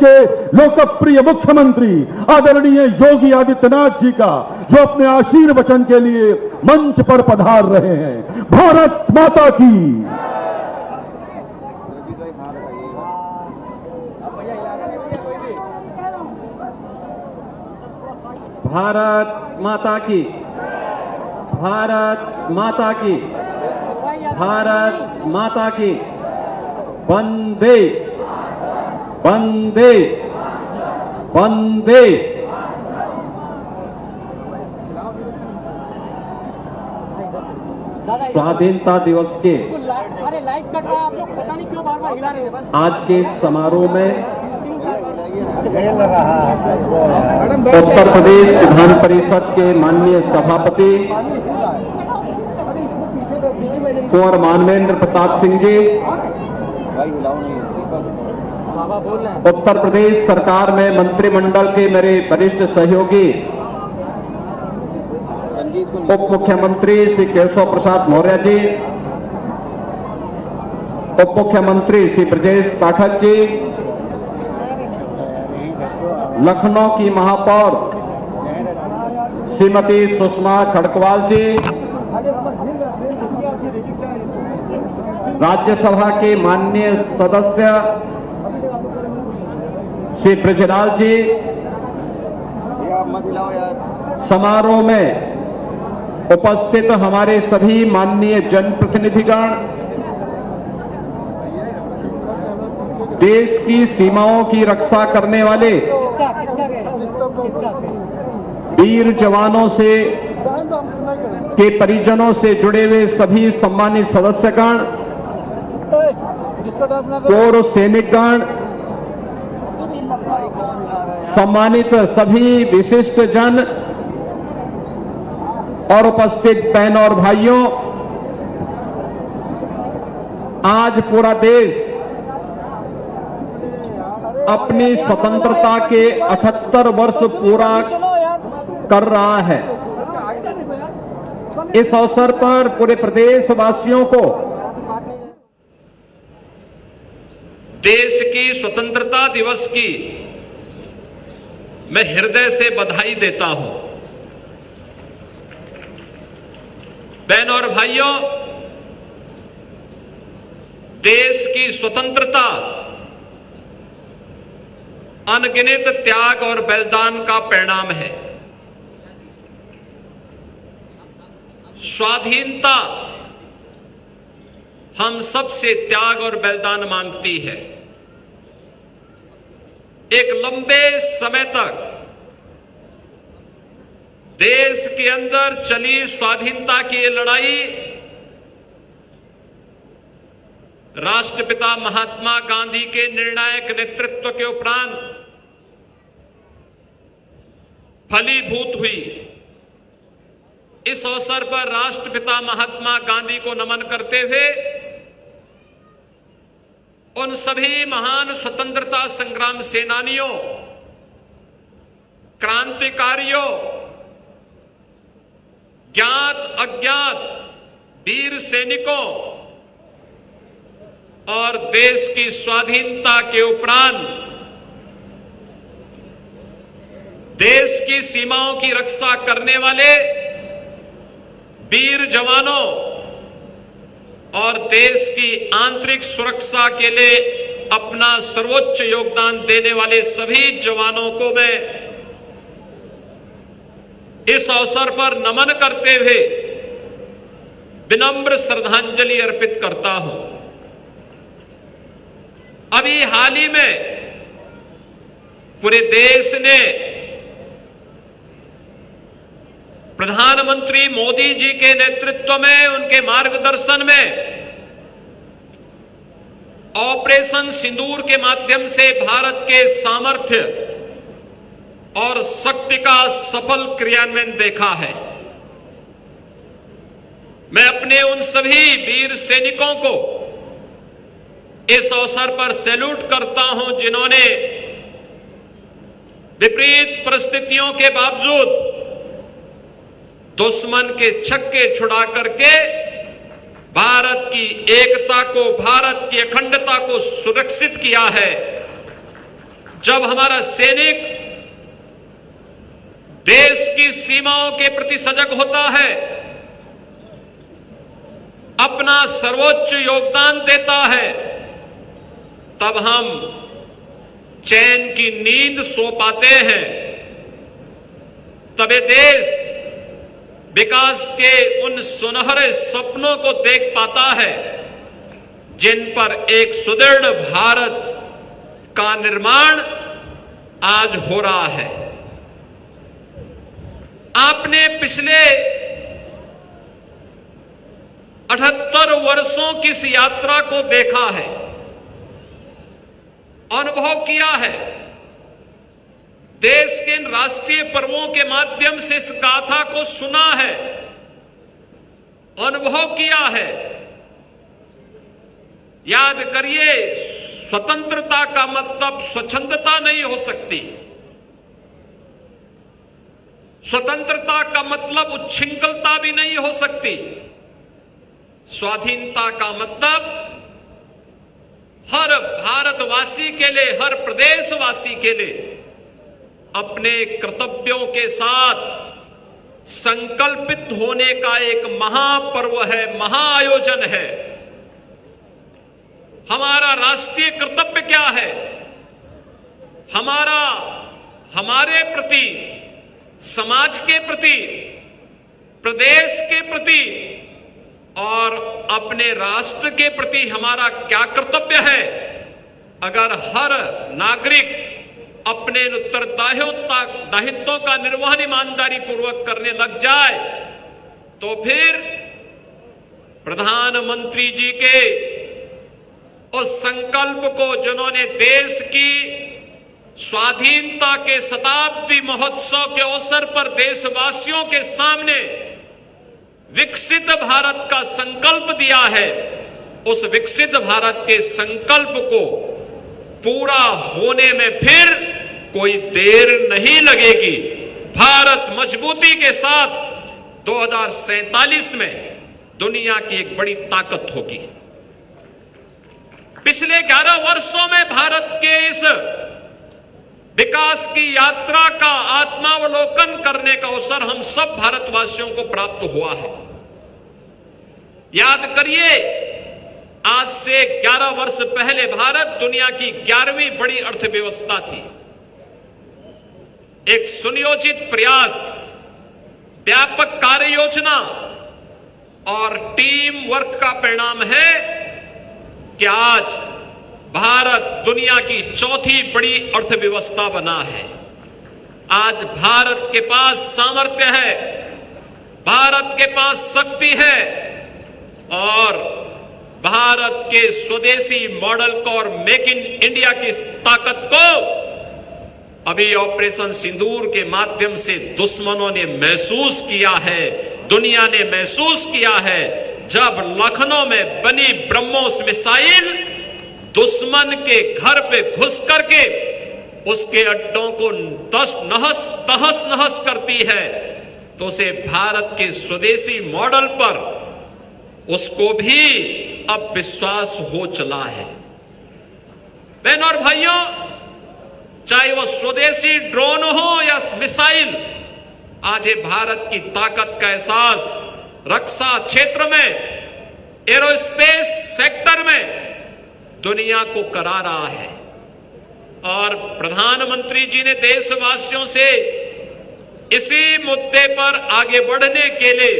के लोकप्रिय मुख्यमंत्री आदरणीय योगी आदित्यनाथ जी का, जो अपने आशीर्वचन के लिए मंच पर पधार रहे हैं। भारत माता की। भारत माता की। भारत माता की। भारत माता की। वंदे वंदे वंदे। स्वाधीनता दिवस के आज के समारोह में उत्तर प्रदेश विधान परिषद के माननीय सभापति कुंवर मानवेंद्र प्रताप सिंह जी, उत्तर प्रदेश सरकार में मंत्रिमंडल के मेरे वरिष्ठ सहयोगी उप मुख्यमंत्री श्री केशव प्रसाद मौर्य जी, उप मुख्यमंत्री श्री ब्रजेश पाठक जी, लखनऊ की महापौर श्रीमती सुषमा खड़कवाल जी, राज्यसभा के माननीय सदस्य श्री ब्रजलाल जी, समारोह में उपस्थित हमारे सभी माननीय जनप्रतिनिधिगण, देश की सीमाओं की रक्षा करने वाले वीर जवानों से के परिजनों से जुड़े हुए सभी सम्मानित सदस्यगण, कोर सैनिकगण, सम्मानित सभी विशिष्ट जन और उपस्थित बहनों और भाइयों, आज पूरा देश अपनी स्वतंत्रता के 78 वर्ष पूरा कर रहा है। इस अवसर पर पूरे प्रदेशवासियों को देश की स्वतंत्रता दिवस की मैं हृदय से बधाई देता हूं। बहनों और भाइयों, देश की स्वतंत्रता अनगिनत त्याग और बलिदान का परिणाम है। स्वाधीनता हम सबसे त्याग और बलिदान मांगती है। एक लंबे समय तक देश के अंदर चली स्वाधीनता की ये लड़ाई राष्ट्रपिता महात्मा गांधी के निर्णायक नेतृत्व के उपरांत फलीभूत हुई। इस अवसर पर राष्ट्रपिता महात्मा गांधी को नमन करते हुए उन सभी महान स्वतंत्रता संग्राम सेनानियों, क्रांतिकारियों, ज्ञात अज्ञात वीर सैनिकों और देश की स्वाधीनता के उपरांत देश की सीमाओं की रक्षा करने वाले वीर जवानों और देश की आंतरिक सुरक्षा के लिए अपना सर्वोच्च योगदान देने वाले सभी जवानों को मैं इस अवसर पर नमन करते हुए विनम्र श्रद्धांजलि अर्पित करता हूं। अभी हाल ही में पूरे देश ने प्रधानमंत्री मोदी जी के नेतृत्व में, उनके मार्गदर्शन में ऑपरेशन सिंदूर के माध्यम से भारत के सामर्थ्य और शक्ति का सफल क्रियान्वयन देखा है। मैं अपने उन सभी वीर सैनिकों को इस अवसर पर सैल्यूट करता हूं, जिन्होंने विपरीत परिस्थितियों के बावजूद दुश्मन के छक्के छुड़ा करके भारत की एकता को, भारत की अखंडता को सुरक्षित किया है। जब हमारा सैनिक देश की सीमाओं के प्रति सजग होता है, अपना सर्वोच्च योगदान देता है, तब हम चैन की नींद सो पाते हैं। तब ये देश विकास के उन सुनहरे सपनों को देख पाता है जिन पर एक सुदृढ़ भारत का निर्माण आज हो रहा है। आपने पिछले 78 वर्षों की इस यात्रा को देखा है, अनुभव किया है। देश के राष्ट्रीय पर्वों के माध्यम से इस गाथा को सुना है, अनुभव किया है। याद करिए, स्वतंत्रता का मतलब स्वच्छंदता नहीं हो सकती। स्वतंत्रता का मतलब उच्छृंखलता भी नहीं हो सकती। स्वाधीनता का मतलब हर भारतवासी के लिए, हर प्रदेशवासी के लिए अपने कर्तव्यों के साथ संकल्पित होने का एक महापर्व है, महाआयोजन है। हमारा राष्ट्रीय कर्तव्य क्या है? हमारे प्रति, समाज के प्रति, प्रदेश के प्रति और अपने राष्ट्र के प्रति हमारा क्या कर्तव्य है? अगर हर नागरिक अपने उत्तरदायित्वों का निर्वहन ईमानदारी पूर्वक करने लग जाए, तो फिर प्रधानमंत्री जी के उस संकल्प को, जिन्होंने देश की स्वाधीनता के शताब्दी महोत्सव के अवसर पर देशवासियों के सामने विकसित भारत का संकल्प दिया है, उस विकसित भारत के संकल्प को पूरा होने में फिर कोई देर नहीं लगेगी। भारत मजबूती के साथ 2047 में दुनिया की एक बड़ी ताकत होगी। पिछले 11 वर्षों में भारत के इस विकास की यात्रा का आत्मावलोकन करने का अवसर हम सब भारतवासियों को प्राप्त हुआ है। याद करिए, आज से 11 वर्ष पहले भारत दुनिया की 11वीं बड़ी अर्थव्यवस्था थी। एक सुनियोजित प्रयास, व्यापक कार्य योजना और टीम वर्क का परिणाम है कि आज भारत दुनिया की 4थी बड़ी अर्थव्यवस्था बना है। आज भारत के पास सामर्थ्य है, भारत के पास शक्ति है और भारत के स्वदेशी मॉडल को और मेक इन इंडिया की ताकत को अभी ऑपरेशन सिंदूर के माध्यम से दुश्मनों ने महसूस किया है, दुनिया ने महसूस किया है। जब लखनऊ में बनी ब्रह्मोस मिसाइल दुश्मन के घर पे घुस करके उसके अड्डों को तहस नहस करती है, तो उसे भारत के स्वदेशी मॉडल पर उसको भी अब विश्वास हो चला है। बहनों और भाइयों, चाहे वो स्वदेशी ड्रोन हो या मिसाइल, आज ये भारत की ताकत का एहसास रक्षा क्षेत्र में, एरोस्पेस सेक्टर में दुनिया को करा रहा है। और प्रधानमंत्री जी ने देशवासियों से इसी मुद्दे पर आगे बढ़ने के लिए,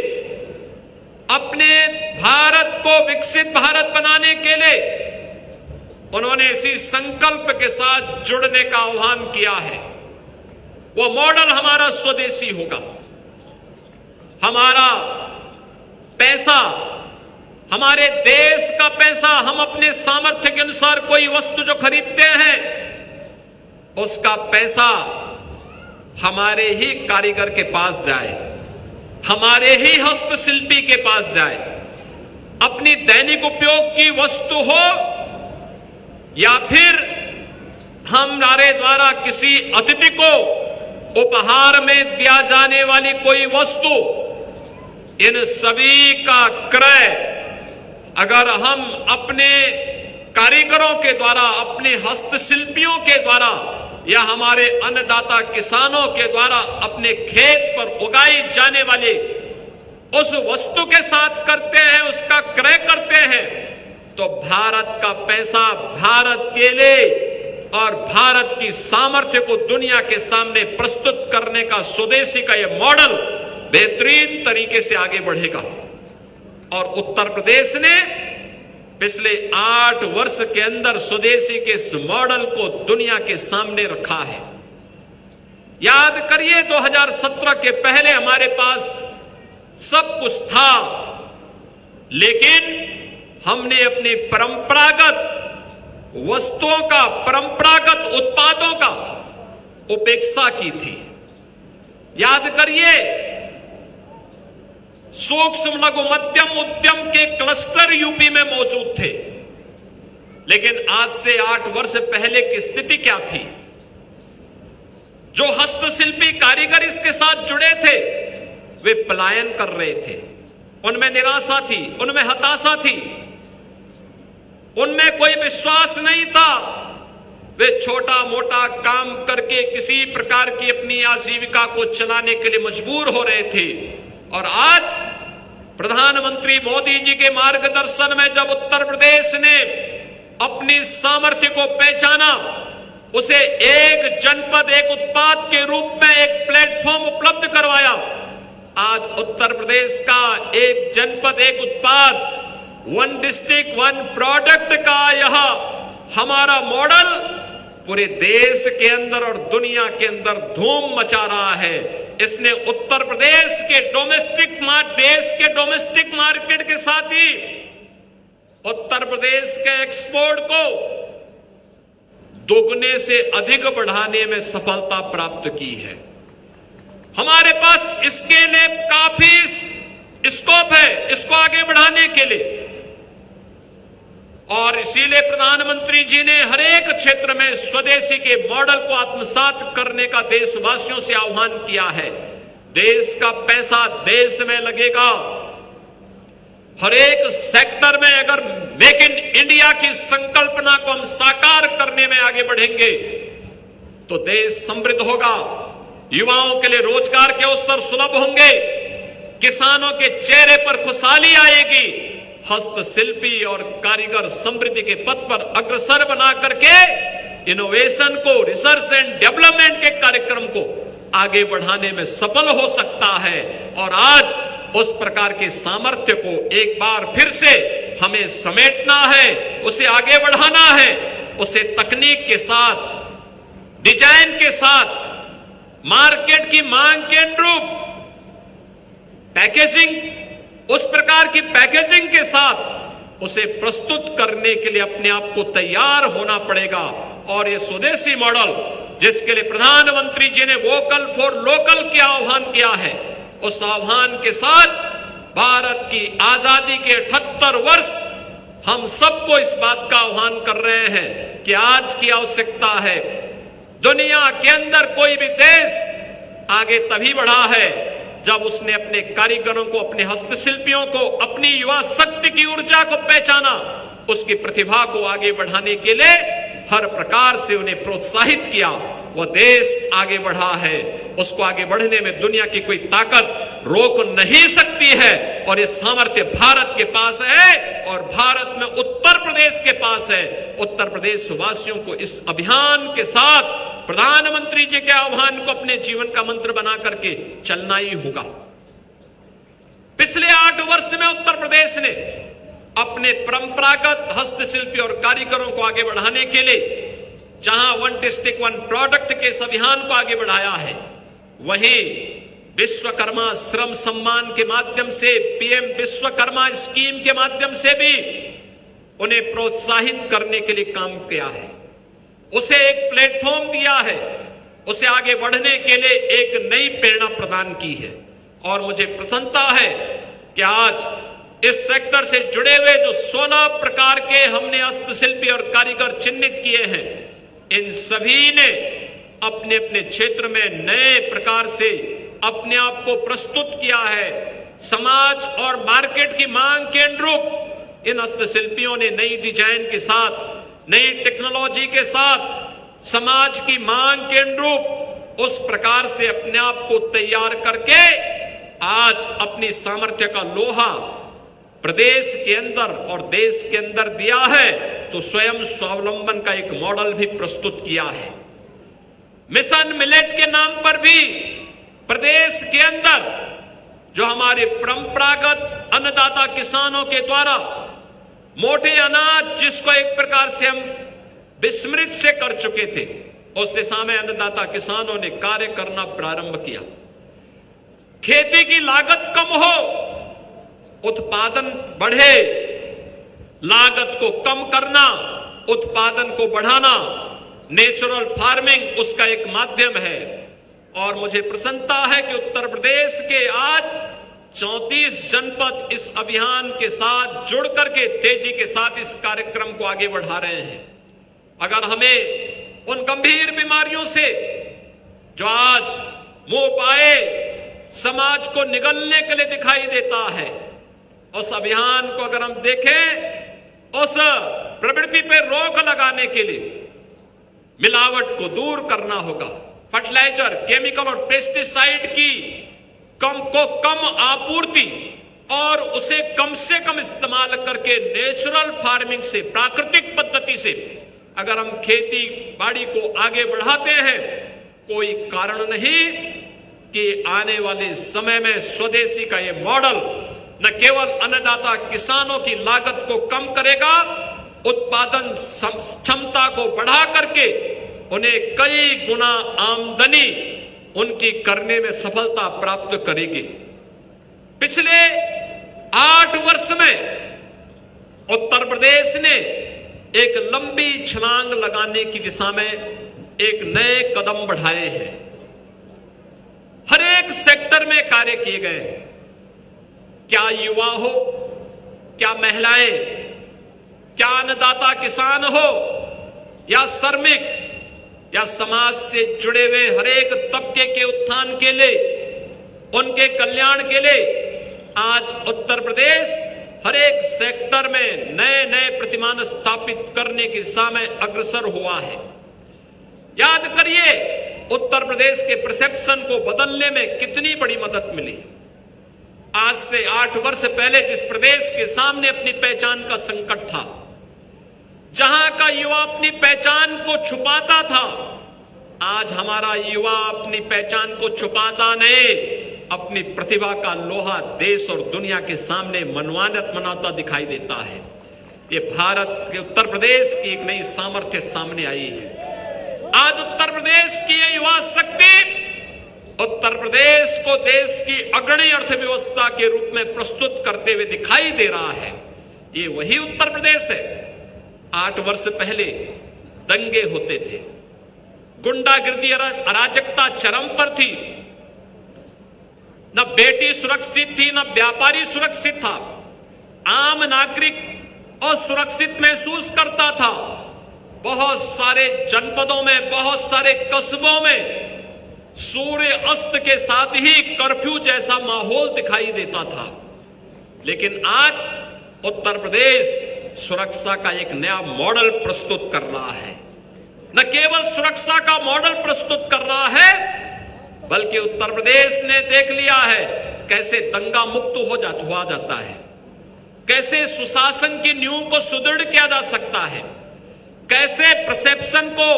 अपने भारत को विकसित भारत बनाने के लिए उन्होंने इसी संकल्प के साथ जुड़ने का आह्वान किया है। वो मॉडल हमारा स्वदेशी होगा। हमारा पैसा, हमारे देश का पैसा, हम अपने सामर्थ्य के अनुसार कोई वस्तु जो खरीदते हैं, उसका पैसा हमारे ही कारीगर के पास जाए, हमारे ही हस्तशिल्पी के पास जाए। अपनी दैनिक उपयोग की वस्तु हो या फिर हमारे द्वारा किसी अतिथि को उपहार में दिया जाने वाली कोई वस्तु, इन सभी का क्रय अगर हम अपने कारीगरों के द्वारा, अपने हस्तशिल्पियों के द्वारा या हमारे अन्नदाता किसानों के द्वारा अपने खेत पर उगाई जाने वाले उस वस्तु के साथ करते हैं, उसका क्रय करते हैं, तो भारत का पैसा भारत के लिए और भारत की सामर्थ्य को दुनिया के सामने प्रस्तुत करने का स्वदेशी का यह मॉडल बेहतरीन तरीके से आगे बढ़ेगा। और उत्तर प्रदेश ने पिछले 8 वर्ष के अंदर स्वदेशी के इस मॉडल को दुनिया के सामने रखा है। याद करिए 2017 के पहले हमारे पास सब कुछ था, लेकिन हमने अपनी परंपरागत वस्तुओं का, परंपरागत उत्पादों का उपेक्षा की थी। याद करिए सूक्ष्म लघु मध्यम उद्यम के क्लस्टर यूपी में मौजूद थे, लेकिन आज से 8 वर्ष पहले की स्थिति क्या थी? जो हस्तशिल्पी कारीगर इसके साथ जुड़े थे वे पलायन कर रहे थे, उनमें निराशा थी, उनमें हताशा थी, उनमें कोई विश्वास नहीं था। वे छोटा मोटा काम करके किसी प्रकार की अपनी आजीविका को चलाने के लिए मजबूर हो रहे थे। और आज प्रधानमंत्री मोदी जी के मार्गदर्शन में जब उत्तर प्रदेश ने अपनी सामर्थ्य को पहचाना, उसे एक जनपद एक उत्पाद के रूप में एक प्लेटफॉर्म उपलब्ध करवाया, आज उत्तर प्रदेश का एक जनपद एक उत्पाद, 1 डिस्ट्रिक्ट 1 प्रोडक्ट का यह हमारा मॉडल पूरे देश के अंदर और दुनिया के अंदर धूम मचा रहा है। इसने उत्तर प्रदेश के देश के डोमेस्टिक मार्केट के साथ ही उत्तर प्रदेश के एक्सपोर्ट को दोगुने से अधिक बढ़ाने में सफलता प्राप्त की है। हमारे पास इसके लिए काफी स्कोप है, इसको आगे बढ़ाने के लिए। और इसीलिए प्रधानमंत्री जी ने हर एक क्षेत्र में स्वदेशी के मॉडल को आत्मसात करने का देशवासियों से आह्वान किया है। देश का पैसा देश में लगेगा। हर एक सेक्टर में अगर मेक इन इंडिया की संकल्पना को हम साकार करने में आगे बढ़ेंगे तो देश समृद्ध होगा। युवाओं के लिए रोजगार के अवसर सुलभ होंगे, किसानों के चेहरे पर खुशहाली आएगी, हस्तशिल्पी और कारीगर समृद्धि के पथ पर अग्रसर बना करके इनोवेशन को, रिसर्च एंड डेवलपमेंट के कार्यक्रम को आगे बढ़ाने में सफल हो सकता है। और आज उस प्रकार के सामर्थ्य को एक बार फिर से हमें समेटना है, उसे आगे बढ़ाना है, उसे तकनीक के साथ, डिजाइन के साथ, मार्केट की मांग के अनुरूप पैकेजिंग, उस प्रकार की पैकेजिंग के साथ उसे प्रस्तुत करने के लिए अपने आप को तैयार होना पड़ेगा। और ये स्वदेशी मॉडल जिसके लिए प्रधानमंत्री जी ने वोकल फॉर लोकल के आह्वान किया है, उस आह्वान के साथ भारत की आजादी के 78 वर्ष हम सबको इस बात का आह्वान कर रहे हैं कि आज की आवश्यकता है। दुनिया के अंदर कोई भी देश आगे तभी बढ़ा है जब उसने अपने कारीगरों को, अपने हस्तशिल्पियों को, अपनी युवा शक्ति की ऊर्जा को पहचाना, उसकी प्रतिभा को आगे बढ़ाने के लिए हर प्रकार से उन्हें प्रोत्साहित किया। वह देश आगे बढ़ा है, उसको आगे बढ़ने में दुनिया की कोई ताकत रोक नहीं सकती है। और ये सामर्थ्य भारत के पास है और भारत में उत्तर प्रदेश के पास है। उत्तर प्रदेश वासियों को इस अभियान के साथ प्रधानमंत्री जी के आह्वान को अपने जीवन का मंत्र बना करके चलना ही होगा। पिछले 8 वर्ष में उत्तर प्रदेश ने अपने परंपरागत हस्तशिल्पी और कारीगरों को आगे बढ़ाने के लिए जहां 1 डिस्ट्रिक्ट 1 प्रोडक्ट के इस अभियान को आगे बढ़ाया है, वहीं विश्वकर्मा श्रम सम्मान के माध्यम से, पीएम विश्वकर्मा स्कीम के माध्यम से भी उन्हें प्रोत्साहित करने के लिए काम किया है, उसे एक प्लेटफॉर्म दिया है, उसे आगे बढ़ने के लिए एक नई प्रेरणा प्रदान की है। और मुझे प्रसन्नता है कि आज इस सेक्टर से जुड़े हुए जो 16 प्रकार के हमने हस्तशिल्पी और कारीगर चिन्हित किए हैं, इन सभी ने अपने अपने क्षेत्र में नए प्रकार से अपने आप को प्रस्तुत किया है। समाज और मार्केट की मांग के अनुरूप इन हस्तशिल्पियों ने नई डिजाइन के साथ, नई टेक्नोलॉजी के साथ समाज की मांग के अनुरूप उस प्रकार से अपने आप को तैयार करके आज अपनी सामर्थ्य का लोहा प्रदेश के अंदर और देश के अंदर दिया है, तो स्वयं स्वावलंबन का एक मॉडल भी प्रस्तुत किया है। मिशन मिलेट के नाम पर भी प्रदेश के अंदर जो हमारे परंपरागत अन्नदाता किसानों के द्वारा मोटे अनाज, जिसको एक प्रकार से हम विस्मृत से कर चुके थे, उस दिशा में अन्नदाता किसानों ने कार्य करना प्रारंभ किया। खेती की लागत कम हो, उत्पादन बढ़े, लागत को कम करना, उत्पादन को बढ़ाना, नेचुरल फार्मिंग उसका एक माध्यम है। और मुझे प्रसन्नता है कि उत्तर प्रदेश के आज 34 जनपद इस अभियान के साथ जुड़ करके तेजी के साथ इस कार्यक्रम को आगे बढ़ा रहे हैं। अगर हमें उन गंभीर बीमारियों से जो आज मुंह पाए समाज को निगलने के लिए दिखाई देता है, उस अभियान को अगर हम देखें, उस प्रवृत्ति पर रोक लगाने के लिए मिलावट को दूर करना होगा। फर्टिलाइजर, केमिकल और पेस्टिसाइड की कम आपूर्ति और उसे कम से कम इस्तेमाल करके नेचुरल फार्मिंग से, प्राकृतिक पद्धति से अगर हम खेती बाड़ी को आगे बढ़ाते हैं, कोई कारण नहीं कि आने वाले समय में स्वदेशी का ये मॉडल न केवल अन्नदाता किसानों की लागत को कम करेगा, उत्पादन क्षमता को बढ़ा करके उन्हें कई गुना आमदनी उनकी करने में सफलता प्राप्त करेगी। पिछले 8 वर्ष में उत्तर प्रदेश ने एक लंबी छलांग लगाने की दिशा में एक नए कदम बढ़ाए हैं। हर एक सेक्टर में कार्य किए गए हैं। क्या युवा हो, क्या महिलाएं, क्या अन्नदाता किसान हो या श्रमिक या समाज से जुड़े हुए हर एक तबके के उत्थान के लिए, उनके कल्याण के लिए आज उत्तर प्रदेश हर एक सेक्टर में नए नए प्रतिमान स्थापित करने की दिशा में अग्रसर हुआ है। याद करिए उत्तर प्रदेश के परसेप्शन को बदलने में कितनी बड़ी मदद मिली। आज से 8 वर्ष पहले जिस प्रदेश के सामने अपनी पहचान का संकट था, जहां का युवा अपनी पहचान को छुपाता था, आज हमारा युवा अपनी पहचान को छुपाता नहीं, अपनी प्रतिभा का लोहा देश और दुनिया के सामने मनाता दिखाई देता है। ये भारत के उत्तर प्रदेश की एक नई सामर्थ्य सामने आई है। आज उत्तर प्रदेश की ये युवा शक्ति उत्तर प्रदेश को देश की अग्रणी अर्थव्यवस्था के रूप में प्रस्तुत करते हुए दिखाई दे रहा है। ये वही उत्तर प्रदेश है। 8 वर्ष पहले दंगे होते थे, गुंडागिर्दी अराजकता चरम पर थी, न बेटी सुरक्षित थी, न व्यापारी सुरक्षित था, आम नागरिक असुरक्षित महसूस करता था। बहुत सारे जनपदों में, बहुत सारे कस्बों में सूर्य अस्त के साथ ही कर्फ्यू जैसा माहौल दिखाई देता था। लेकिन आज उत्तर प्रदेश सुरक्षा का एक नया मॉडल प्रस्तुत कर रहा है। न केवल सुरक्षा का मॉडल प्रस्तुत कर रहा है, बल्कि उत्तर प्रदेश ने देख लिया है कैसे दंगा मुक्त हुआ जाता है, कैसे सुशासन की नींव को सुदृढ़ किया जा सकता है, कैसे परसेप्शन को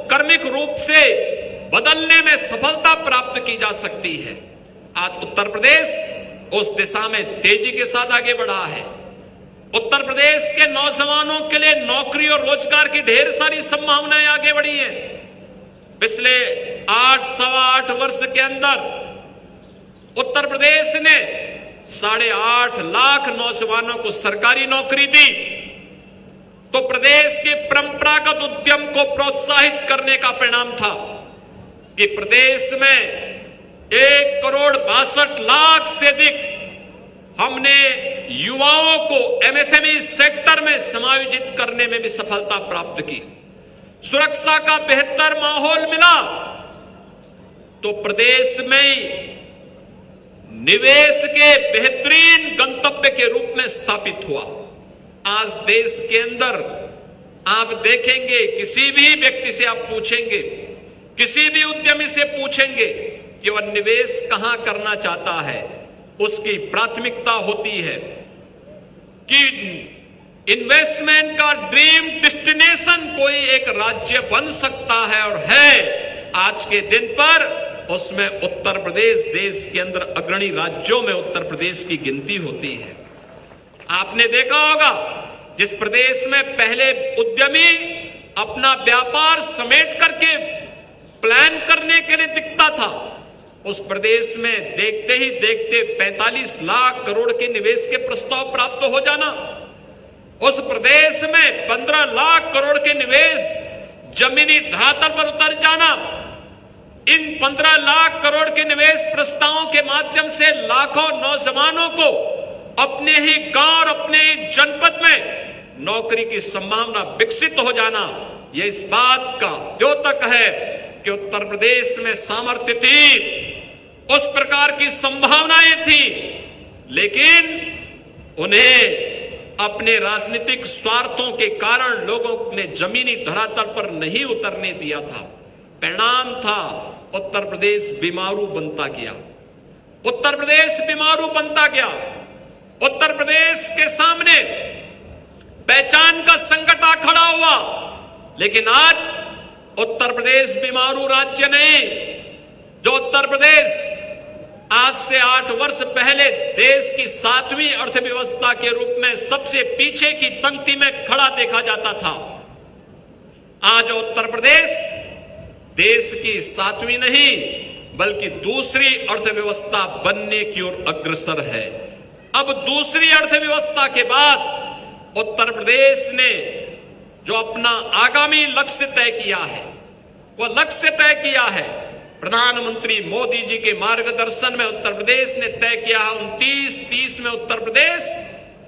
कर्मिक रूप से बदलने में सफलता प्राप्त की जा सकती है। आज उत्तर प्रदेश उस दिशा में तेजी के साथ आगे बढ़ा है। उत्तर प्रदेश के नौजवानों के लिए नौकरी और रोजगार की ढेर सारी संभावनाएं आगे बढ़ी हैं। पिछले 8 वर्ष के अंदर उत्तर प्रदेश ने 8.5 लाख नौजवानों को सरकारी नौकरी दी। तो प्रदेश के परंपरागत उद्यम को प्रोत्साहित करने का परिणाम था कि प्रदेश में 1,62,00,000 से अधिक हमने युवाओं को एमएसएमई सेक्टर में समायोजित करने में भी सफलता प्राप्त की। सुरक्षा का बेहतर माहौल मिला तो प्रदेश में निवेश के बेहतरीन गंतव्य के रूप में स्थापित हुआ। आज देश के अंदर आप देखेंगे, किसी भी व्यक्ति से आप पूछेंगे, किसी भी उद्यमी से पूछेंगे कि वह निवेश कहां करना चाहता है, उसकी प्राथमिकता होती है कि इन्वेस्टमेंट का ड्रीम डेस्टिनेशन कोई एक राज्य बन सकता है, और है आज के दिन पर उसमें उत्तर प्रदेश देश के अंदर अग्रणी राज्यों में उत्तर प्रदेश की गिनती होती है। आपने देखा होगा, जिस प्रदेश में पहले उद्यमी अपना व्यापार समेट करके प्लान करने के लिए दिखता था, उस प्रदेश में देखते ही देखते 45 लाख करोड़ के निवेश के प्रस्ताव प्राप्त हो जाना, उस प्रदेश में 15 लाख करोड़ के निवेश जमीनी धरातल पर उतर जाना, इन 15 लाख करोड़ के निवेश प्रस्तावों के माध्यम से लाखों नौजवानों को अपने ही गांव और अपने ही जनपद में नौकरी की संभावना विकसित हो जाना, यह इस बात का द्योतक है कि उत्तर प्रदेश में सामर्थ्य थी, उस प्रकार की संभावनाएं थी, लेकिन उन्हें अपने राजनीतिक स्वार्थों के कारण लोगों ने जमीनी धरातल पर नहीं उतरने दिया था। परिणाम था उत्तर प्रदेश बीमारू बनता गया, उत्तर प्रदेश बीमारू बनता गया। उत्तर प्रदेश के सामने पहचान का संकट आ खड़ा हुआ, लेकिन आज उत्तर प्रदेश बीमारू राज्य नहीं। जो उत्तर प्रदेश आज से 8 वर्ष पहले देश की 7वीं अर्थव्यवस्था के रूप में सबसे पीछे की पंक्ति में खड़ा देखा जाता था, आज उत्तर प्रदेश देश की 7वीं नहीं बल्कि दूसरी अर्थव्यवस्था बनने की ओर अग्रसर है। अब दूसरी अर्थव्यवस्था के बाद उत्तर प्रदेश ने जो अपना आगामी लक्ष्य तय किया है, वह लक्ष्य तय किया है प्रधानमंत्री मोदी जी के मार्गदर्शन में उत्तर प्रदेश ने तय किया है 29-30 में उत्तर प्रदेश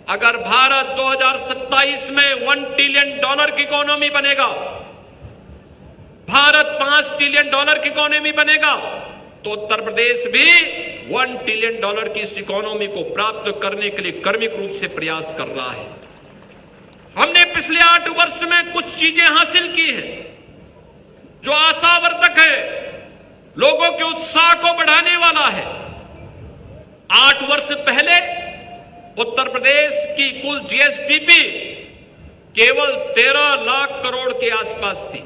अगर भारत 2027 में $1 ट्रिलियन की इकोनॉमी बनेगा, भारत $5 ट्रिलियन की इकोनॉमी बनेगा, तो उत्तर प्रदेश भी $1 ट्रिलियन की इस इकोनॉमी को प्राप्त करने के लिए कर्मिक रूप से प्रयास कर रहा है। हमने पिछले 8 वर्ष में कुछ चीजें हासिल की हैं जो आशावर्धक है, लोगों के उत्साह को बढ़ाने वाला है। 8 वर्ष पहले उत्तर प्रदेश की कुल जीएसडीपी केवल 13 लाख करोड़ के आसपास थी।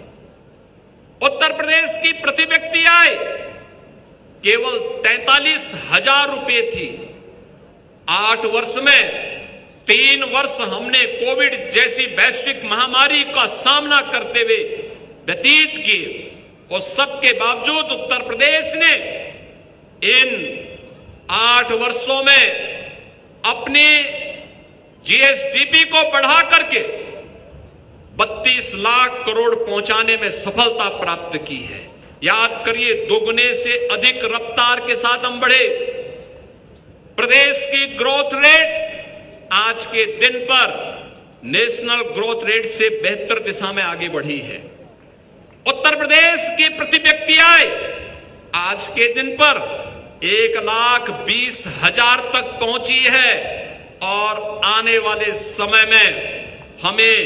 उत्तर प्रदेश की प्रति व्यक्ति आय केवल 43,000 रुपए थी। 8 वर्ष में 3 वर्ष हमने कोविड जैसी वैश्विक महामारी का सामना करते हुए व्यतीत किए, और सबके बावजूद उत्तर प्रदेश ने इन 8 वर्षों में अपनी जीएसडीपी को बढ़ा करके 32 लाख करोड़ पहुंचाने में सफलता प्राप्त की है। याद करिए, दोगुने से अधिक रफ्तार के साथ हम बढ़े। प्रदेश की ग्रोथ रेट आज के दिन पर नेशनल ग्रोथ रेट से बेहतर दिशा में आगे बढ़ी है। उत्तर प्रदेश की प्रति व्यक्ति आय आज के दिन पर 1,20,000 तक पहुंची है, और आने वाले समय में हमें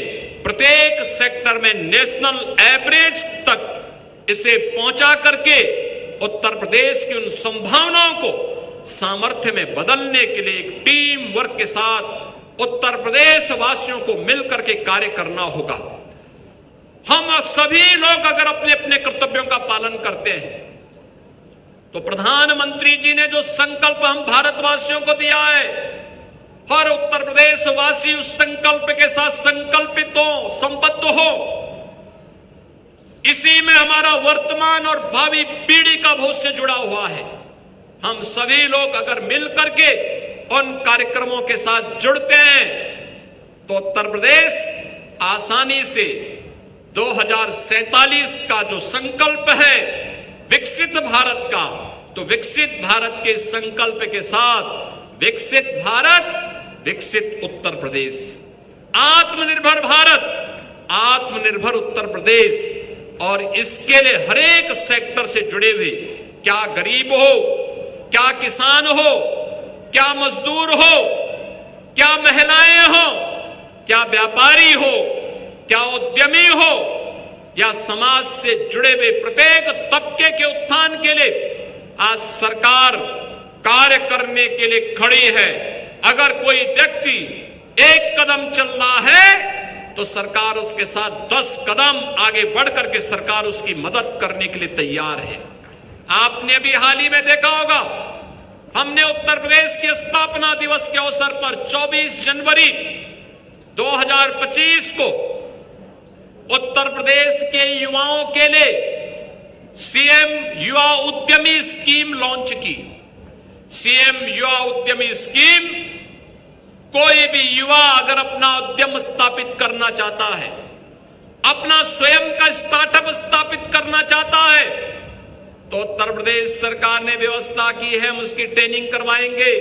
प्रत्येक सेक्टर में नेशनल एवरेज तक इसे पहुंचा करके उत्तर प्रदेश की उन संभावनाओं को सामर्थ्य में बदलने के लिए एक टीम वर्क के साथ उत्तर प्रदेश वासियों को मिलकर के कार्य करना होगा। हम सभी लोग अगर अपने अपने कर्तव्यों का पालन करते हैं तो प्रधानमंत्री जी ने जो संकल्प हम भारतवासियों को दिया है, हर उत्तर प्रदेश वासी उस संकल्प के साथ संकल्पित हो, संबद्ध हो। इसी में हमारा वर्तमान और भावी पीढ़ी का भविष्य जुड़ा हुआ है। हम सभी लोग अगर मिलकर के उन कार्यक्रमों के साथ जुड़ते हैं तो उत्तर प्रदेश आसानी से 2047 का जो संकल्प है विकसित भारत का, तो विकसित भारत के संकल्प के साथ विकसित भारत, विकसित उत्तर प्रदेश, आत्मनिर्भर भारत, आत्मनिर्भर उत्तर प्रदेश, और इसके लिए हर एक सेक्टर से जुड़े हुए, क्या गरीब हो, क्या किसान हो, क्या मजदूर हो, क्या महिलाएं हो, क्या व्यापारी हो, क्या उद्यमी हो या समाज से जुड़े हुए प्रत्येक तबके के उत्थान के लिए आज सरकार कार्य करने के लिए खड़ी है। अगर कोई व्यक्ति एक कदम चल रहा है तो सरकार उसके साथ 10 कदम आगे बढ़ करके सरकार उसकी मदद करने के लिए तैयार है। आपने अभी हाल ही में देखा होगा, हमने उत्तर प्रदेश के स्थापना दिवस के अवसर पर 24 जनवरी 2025 को उत्तर प्रदेश के युवाओं के लिए सीएम युवा उद्यमी स्कीम लॉन्च की। सीएम युवा उद्यमी स्कीम, कोई भी युवा अगर अपना उद्यम स्थापित करना चाहता है, अपना स्वयं का स्टार्टअप स्थापित करना चाहता है, तो उत्तर प्रदेश सरकार ने व्यवस्था की है, हम उसकी ट्रेनिंग करवाएंगे।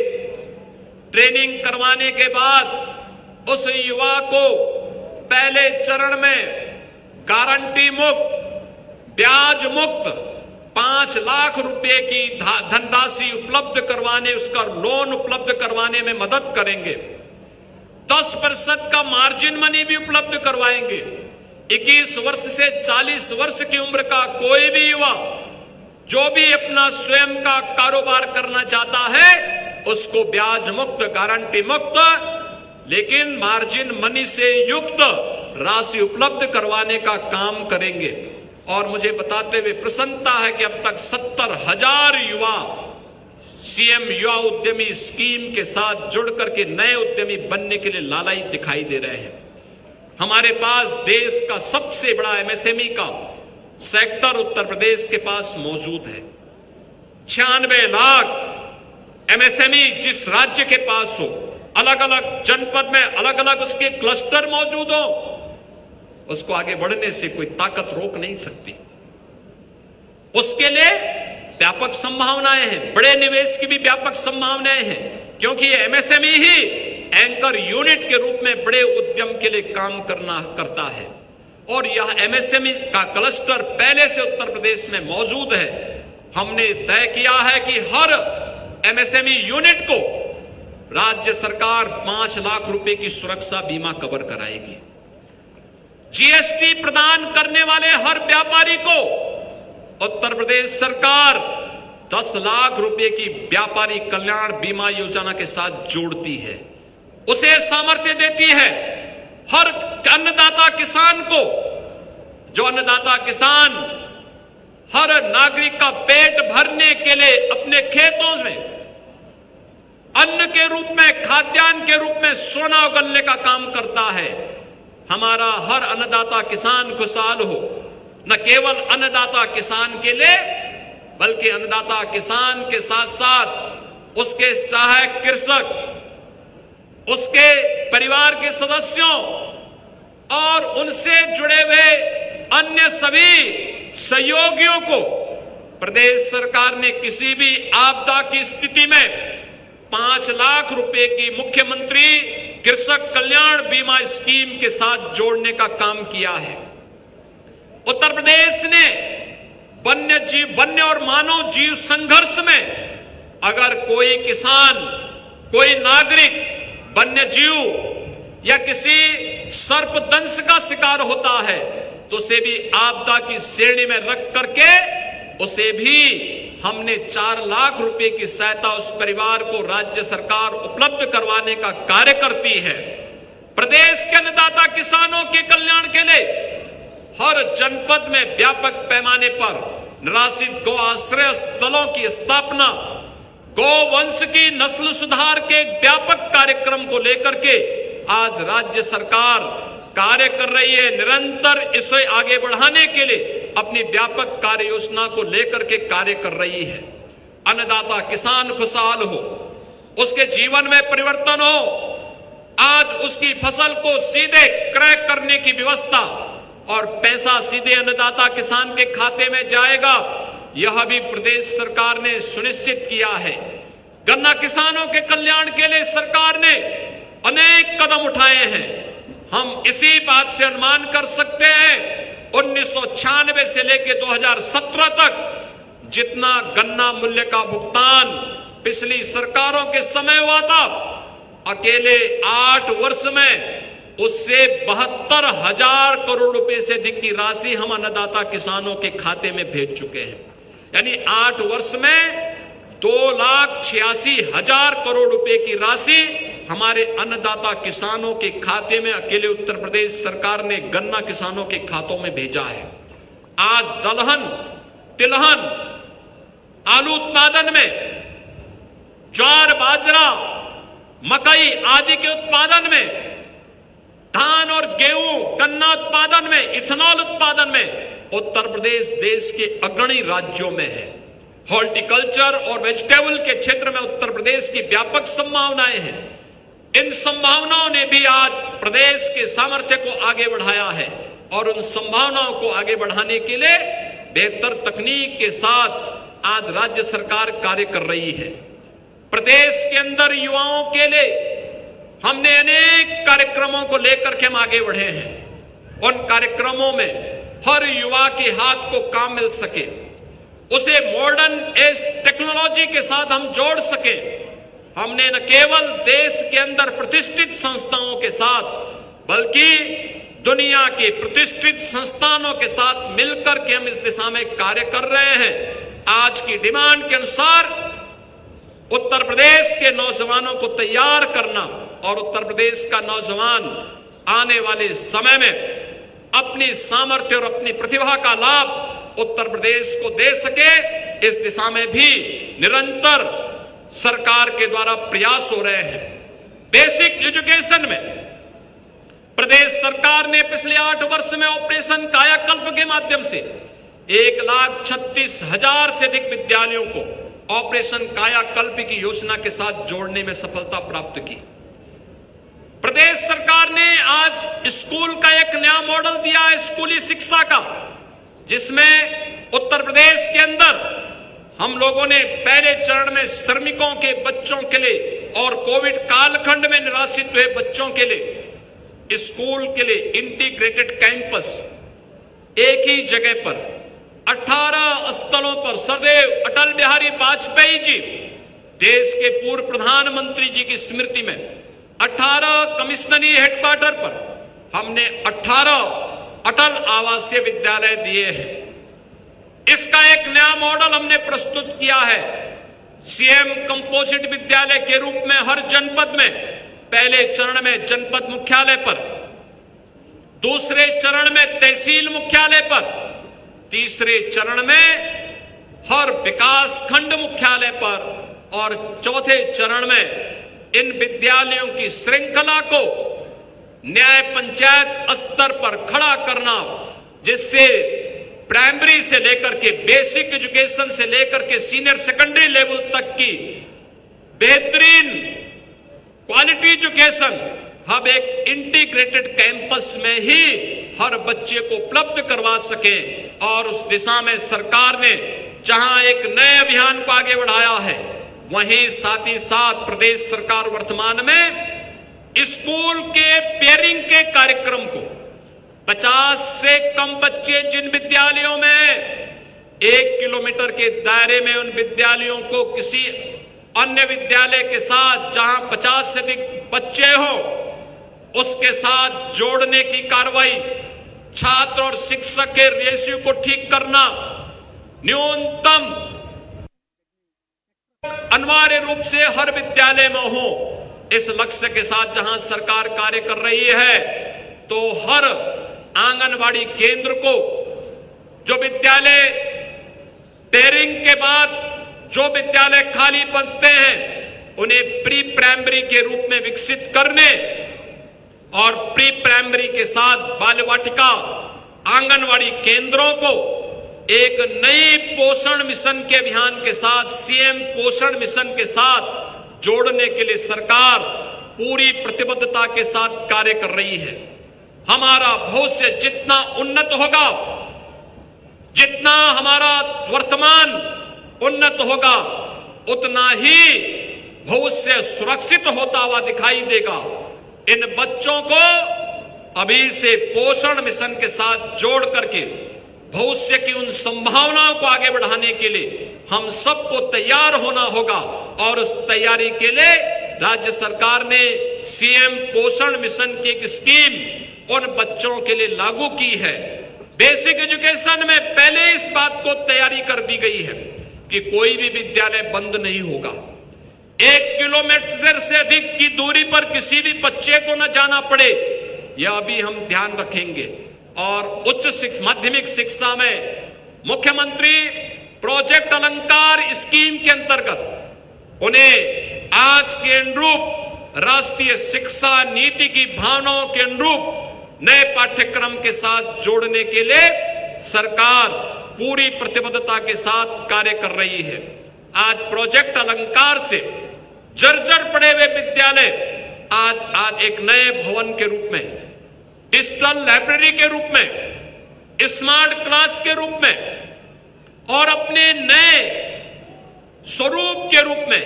ट्रेनिंग करवाने के बाद उस युवा को पहले चरण में गारंटी मुक्त, ब्याज मुक्त 5 लाख रुपए की धनराशि उपलब्ध करवाने, उसका लोन उपलब्ध करवाने में मदद करेंगे। 10% का मार्जिन मनी भी उपलब्ध करवाएंगे। 21 वर्ष से 40 वर्ष की उम्र का कोई भी युवा जो भी अपना स्वयं का कारोबार करना चाहता है, उसको ब्याज मुक्त, गारंटी मुक्त, लेकिन मार्जिन मनी से युक्त राशि उपलब्ध करवाने का काम करेंगे। और मुझे बताते हुए प्रसन्नता है कि अब तक 70,000 युवा सीएम युवा उद्यमी स्कीम के साथ जुड़ करके नए उद्यमी बनने के लिए लालायित दिखाई दे रहे हैं। हमारे पास देश का सबसे बड़ा एमएसएमई का सेक्टर उत्तर प्रदेश के पास मौजूद है। 96 लाख एमएसएमई जिस राज्य के पास हो, अलग अलग जनपद में अलग अलग उसके क्लस्टर मौजूद हो, उसको आगे बढ़ने से कोई ताकत रोक नहीं सकती। उसके लिए व्यापक संभावनाएं हैं, बड़े निवेश की भी व्यापक संभावनाएं हैं, क्योंकि ये एमएसएमई ही एंकर यूनिट के रूप में बड़े उद्यम के लिए काम करता है। और यह एमएसएमई का क्लस्टर पहले से उत्तर प्रदेश में मौजूद है। हमने तय किया है कि हर एमएसएमई यूनिट को राज्य सरकार 5 लाख रुपए की सुरक्षा बीमा कवर कराएगी। जीएसटी प्रदान करने वाले हर व्यापारी को उत्तर प्रदेश सरकार 10 लाख रुपए की व्यापारी कल्याण बीमा योजना के साथ जोड़ती है, उसे सामर्थ्य देती है। हर अन्नदाता किसान को, जो अन्नदाता किसान हर नागरिक का पेट भरने के लिए अपने खेतों में अन्न के रूप में, खाद्यान्न के रूप में सोना उगलने का काम करता है, हमारा हर अन्नदाता किसान खुशहाल हो। न केवल अन्नदाता किसान के लिए, बल्कि अन्नदाता किसान के साथ साथ उसके सहायक कृषक, उसके परिवार के सदस्यों और उनसे जुड़े हुए अन्य सभी सहयोगियों को प्रदेश सरकार ने किसी भी आपदा की स्थिति में 5 लाख रुपए की मुख्यमंत्री कृषक कल्याण बीमा स्कीम के साथ जोड़ने का काम किया है। उत्तर प्रदेश ने वन्य और मानव जीव संघर्ष में अगर कोई किसान, कोई नागरिक वन्य जीव या किसी सर्पदंश का शिकार होता है तो उसे भी आपदा की श्रेणी में रख करके उसे भी हमने 4 लाख रुपए की सहायता उस परिवार को राज्य सरकार उपलब्ध करवाने का कार्य करती है। प्रदेश के अन्नदाता किसानों के कल्याण के लिए हर जनपद में व्यापक पैमाने पर निराश्रित गौ आश्रय स्थलों की स्थापना, गौवंश की नस्ल सुधार के व्यापक कार्यक्रम को लेकर के आज राज्य सरकार कार्य कर रही है। निरंतर इसे आगे बढ़ाने के लिए अपनी व्यापक कार्य योजना को लेकर के कार्य कर रही है। अन्नदाता किसान खुशहाल हो, उसके जीवन में परिवर्तन हो, आज उसकी फसल को सीधे क्रय करने की व्यवस्था और पैसा सीधे अन्नदाता किसान के खाते में जाएगा, यह भी प्रदेश सरकार ने सुनिश्चित किया है। गन्ना किसानों के कल्याण के लिए सरकार ने अनेक कदम उठाए हैं। हम इसी बात से अनुमान कर सकते हैं 1996 से लेकर 2017 तक जितना गन्ना मूल्य का भुगतान पिछली सरकारों के समय हुआ था, अकेले 8 वर्ष में उससे 72,000 करोड़ रुपए से अधिक की राशि हम अन्नदाता किसानों के खाते में भेज चुके हैं। यानी 8 वर्ष में 2,86,000 करोड़ रुपए की राशि हमारे अन्नदाता किसानों के खाते में अकेले उत्तर प्रदेश सरकार ने गन्ना किसानों के खातों में भेजा है। आज दलहन, तिलहन, आलू उत्पादन में, ज्वार, बाजरा, मकई आदि के उत्पादन में, धान और गेहूं, गन्ना उत्पादन में, इथेनॉल उत्पादन में उत्तर प्रदेश देश के अग्रणी राज्यों में है। हॉर्टिकल्चर और वेजिटेबल के क्षेत्र में उत्तर प्रदेश की व्यापक संभावनाएं हैं। इन संभावनाओं ने भी आज प्रदेश के सामर्थ्य को आगे बढ़ाया है और उन संभावनाओं को आगे बढ़ाने के लिए बेहतर तकनीक के साथ आज राज्य सरकार कार्य कर रही है। प्रदेश के अंदर युवाओं के लिए हमने अनेक कार्यक्रमों को लेकर के हम आगे बढ़े हैं। उन कार्यक्रमों में हर युवा के हाथ को काम मिल सके, उसे मॉडर्न एज टेक्नोलॉजी के साथ हम जोड़ सके। हमने न केवल देश के अंदर प्रतिष्ठित संस्थाओं के साथ बल्कि दुनिया के प्रतिष्ठित संस्थानों के साथ मिलकर के हम इस दिशा में कार्य कर रहे हैं। आज की डिमांड के अनुसार उत्तर प्रदेश के नौजवानों को तैयार करना और उत्तर प्रदेश का नौजवान आने वाले समय में अपनी सामर्थ्य और अपनी प्रतिभा का लाभ उत्तर प्रदेश को दे सके, इस दिशा में भी निरंतर सरकार के द्वारा प्रयास हो रहे हैं। बेसिक एजुकेशन में प्रदेश सरकार ने पिछले 8 वर्ष में ऑपरेशन कायाकल्प के माध्यम से 1,36,000 से अधिक विद्यालयों को ऑपरेशन कायाकल्प की योजना के साथ जोड़ने में सफलता प्राप्त की। प्रदेश सरकार ने आज स्कूल का एक नया मॉडल दिया है, स्कूली शिक्षा का, जिसमें उत्तर प्रदेश के अंदर हम लोगों ने पहले चरण में श्रमिकों के बच्चों के लिए और कोविड कालखंड में निराश्रित हुए बच्चों के लिए स्कूल के लिए इंटीग्रेटेड कैंपस एक ही जगह पर 18 स्थलों पर सदैव अटल बिहारी वाजपेयी जी, देश के पूर्व प्रधानमंत्री जी की स्मृति में 18 कमिश्नरी हेडक्वार्टर पर हमने 18 अटल आवासीय विद्यालय दिए हैं। इसका एक नया मॉडल हमने प्रस्तुत किया है। सीएम कंपोजिट विद्यालय के रूप में हर जनपद में, पहले चरण में जनपद मुख्यालय पर, दूसरे चरण में तहसील मुख्यालय पर, तीसरे चरण में हर विकास खंड मुख्यालय पर और चौथे चरण में इन विद्यालयों की श्रृंखला को न्याय पंचायत स्तर पर खड़ा करना, जिससे प्राइमरी से लेकर के बेसिक एजुकेशन से लेकर के सीनियर सेकेंडरी लेवल तक की बेहतरीन क्वालिटी एजुकेशन हम एक इंटीग्रेटेड कैंपस में ही हर बच्चे को उपलब्ध करवा सके। और उस दिशा में सरकार ने जहां एक नए अभियान को आगे बढ़ाया है, वहीं साथ ही साथ प्रदेश सरकार वर्तमान में स्कूल के पेयरिंग के कार्यक्रम को 50 से कम बच्चे जिन विद्यालयों में 1 किलोमीटर के दायरे में उन विद्यालयों को किसी अन्य विद्यालय के साथ जहां 50 से अधिक बच्चे हो उसके साथ जोड़ने की कार्रवाई, छात्र और शिक्षक के रेशियो को ठीक करना, न्यूनतम अनिवार्य रूप से हर विद्यालय में हो, इस लक्ष्य के साथ जहां सरकार कार्य कर रही है, तो हर आंगनवाड़ी केंद्र को जो विद्यालय पेयरिंग के बाद जो विद्यालय खाली बचते हैं उन्हें प्री प्राइमरी के रूप में विकसित करने और प्री प्राइमरी के साथ बाल वाटिका आंगनवाड़ी केंद्रों को एक नई पोषण मिशन के अभियान के साथ, सीएम पोषण मिशन के साथ जोड़ने के लिए सरकार पूरी प्रतिबद्धता के साथ कार्य कर रही है। हमारा भविष्य जितना उन्नत होगा, जितना हमारा वर्तमान उन्नत होगा, उतना ही भविष्य सुरक्षित होता हुआ दिखाई देगा। इन बच्चों को अभी से पोषण मिशन के साथ जोड़ करके भविष्य की उन संभावनाओं को आगे बढ़ाने के लिए हम सबको तैयार होना होगा और उस तैयारी के लिए राज्य सरकार ने सीएम पोषण मिशन की एक स्कीम उन बच्चों के लिए लागू की है। बेसिक एजुकेशन में पहले इस बात को तैयारी कर दी गई है कि कोई भी विद्यालय बंद नहीं होगा। 1 किलोमीटर से अधिक की दूरी पर किसी भी बच्चे को न जाना पड़े, यह भी हम ध्यान रखेंगे। और उच्च माध्यमिक शिक्षा में मुख्यमंत्री प्रोजेक्ट अलंकार स्कीम के अंतर्गत उन्हें आज के अनुरूप राष्ट्रीय शिक्षा नीति की भावनाओं के अनुरूप नए पाठ्यक्रम के साथ जोड़ने के लिए सरकार पूरी प्रतिबद्धता के साथ कार्य कर रही है। आज प्रोजेक्ट अलंकार से जर्जर पड़े हुए विद्यालय आज एक नए भवन के रूप में, डिजिटल लाइब्रेरी के रूप में, स्मार्ट क्लास के रूप में और अपने नए स्वरूप के रूप में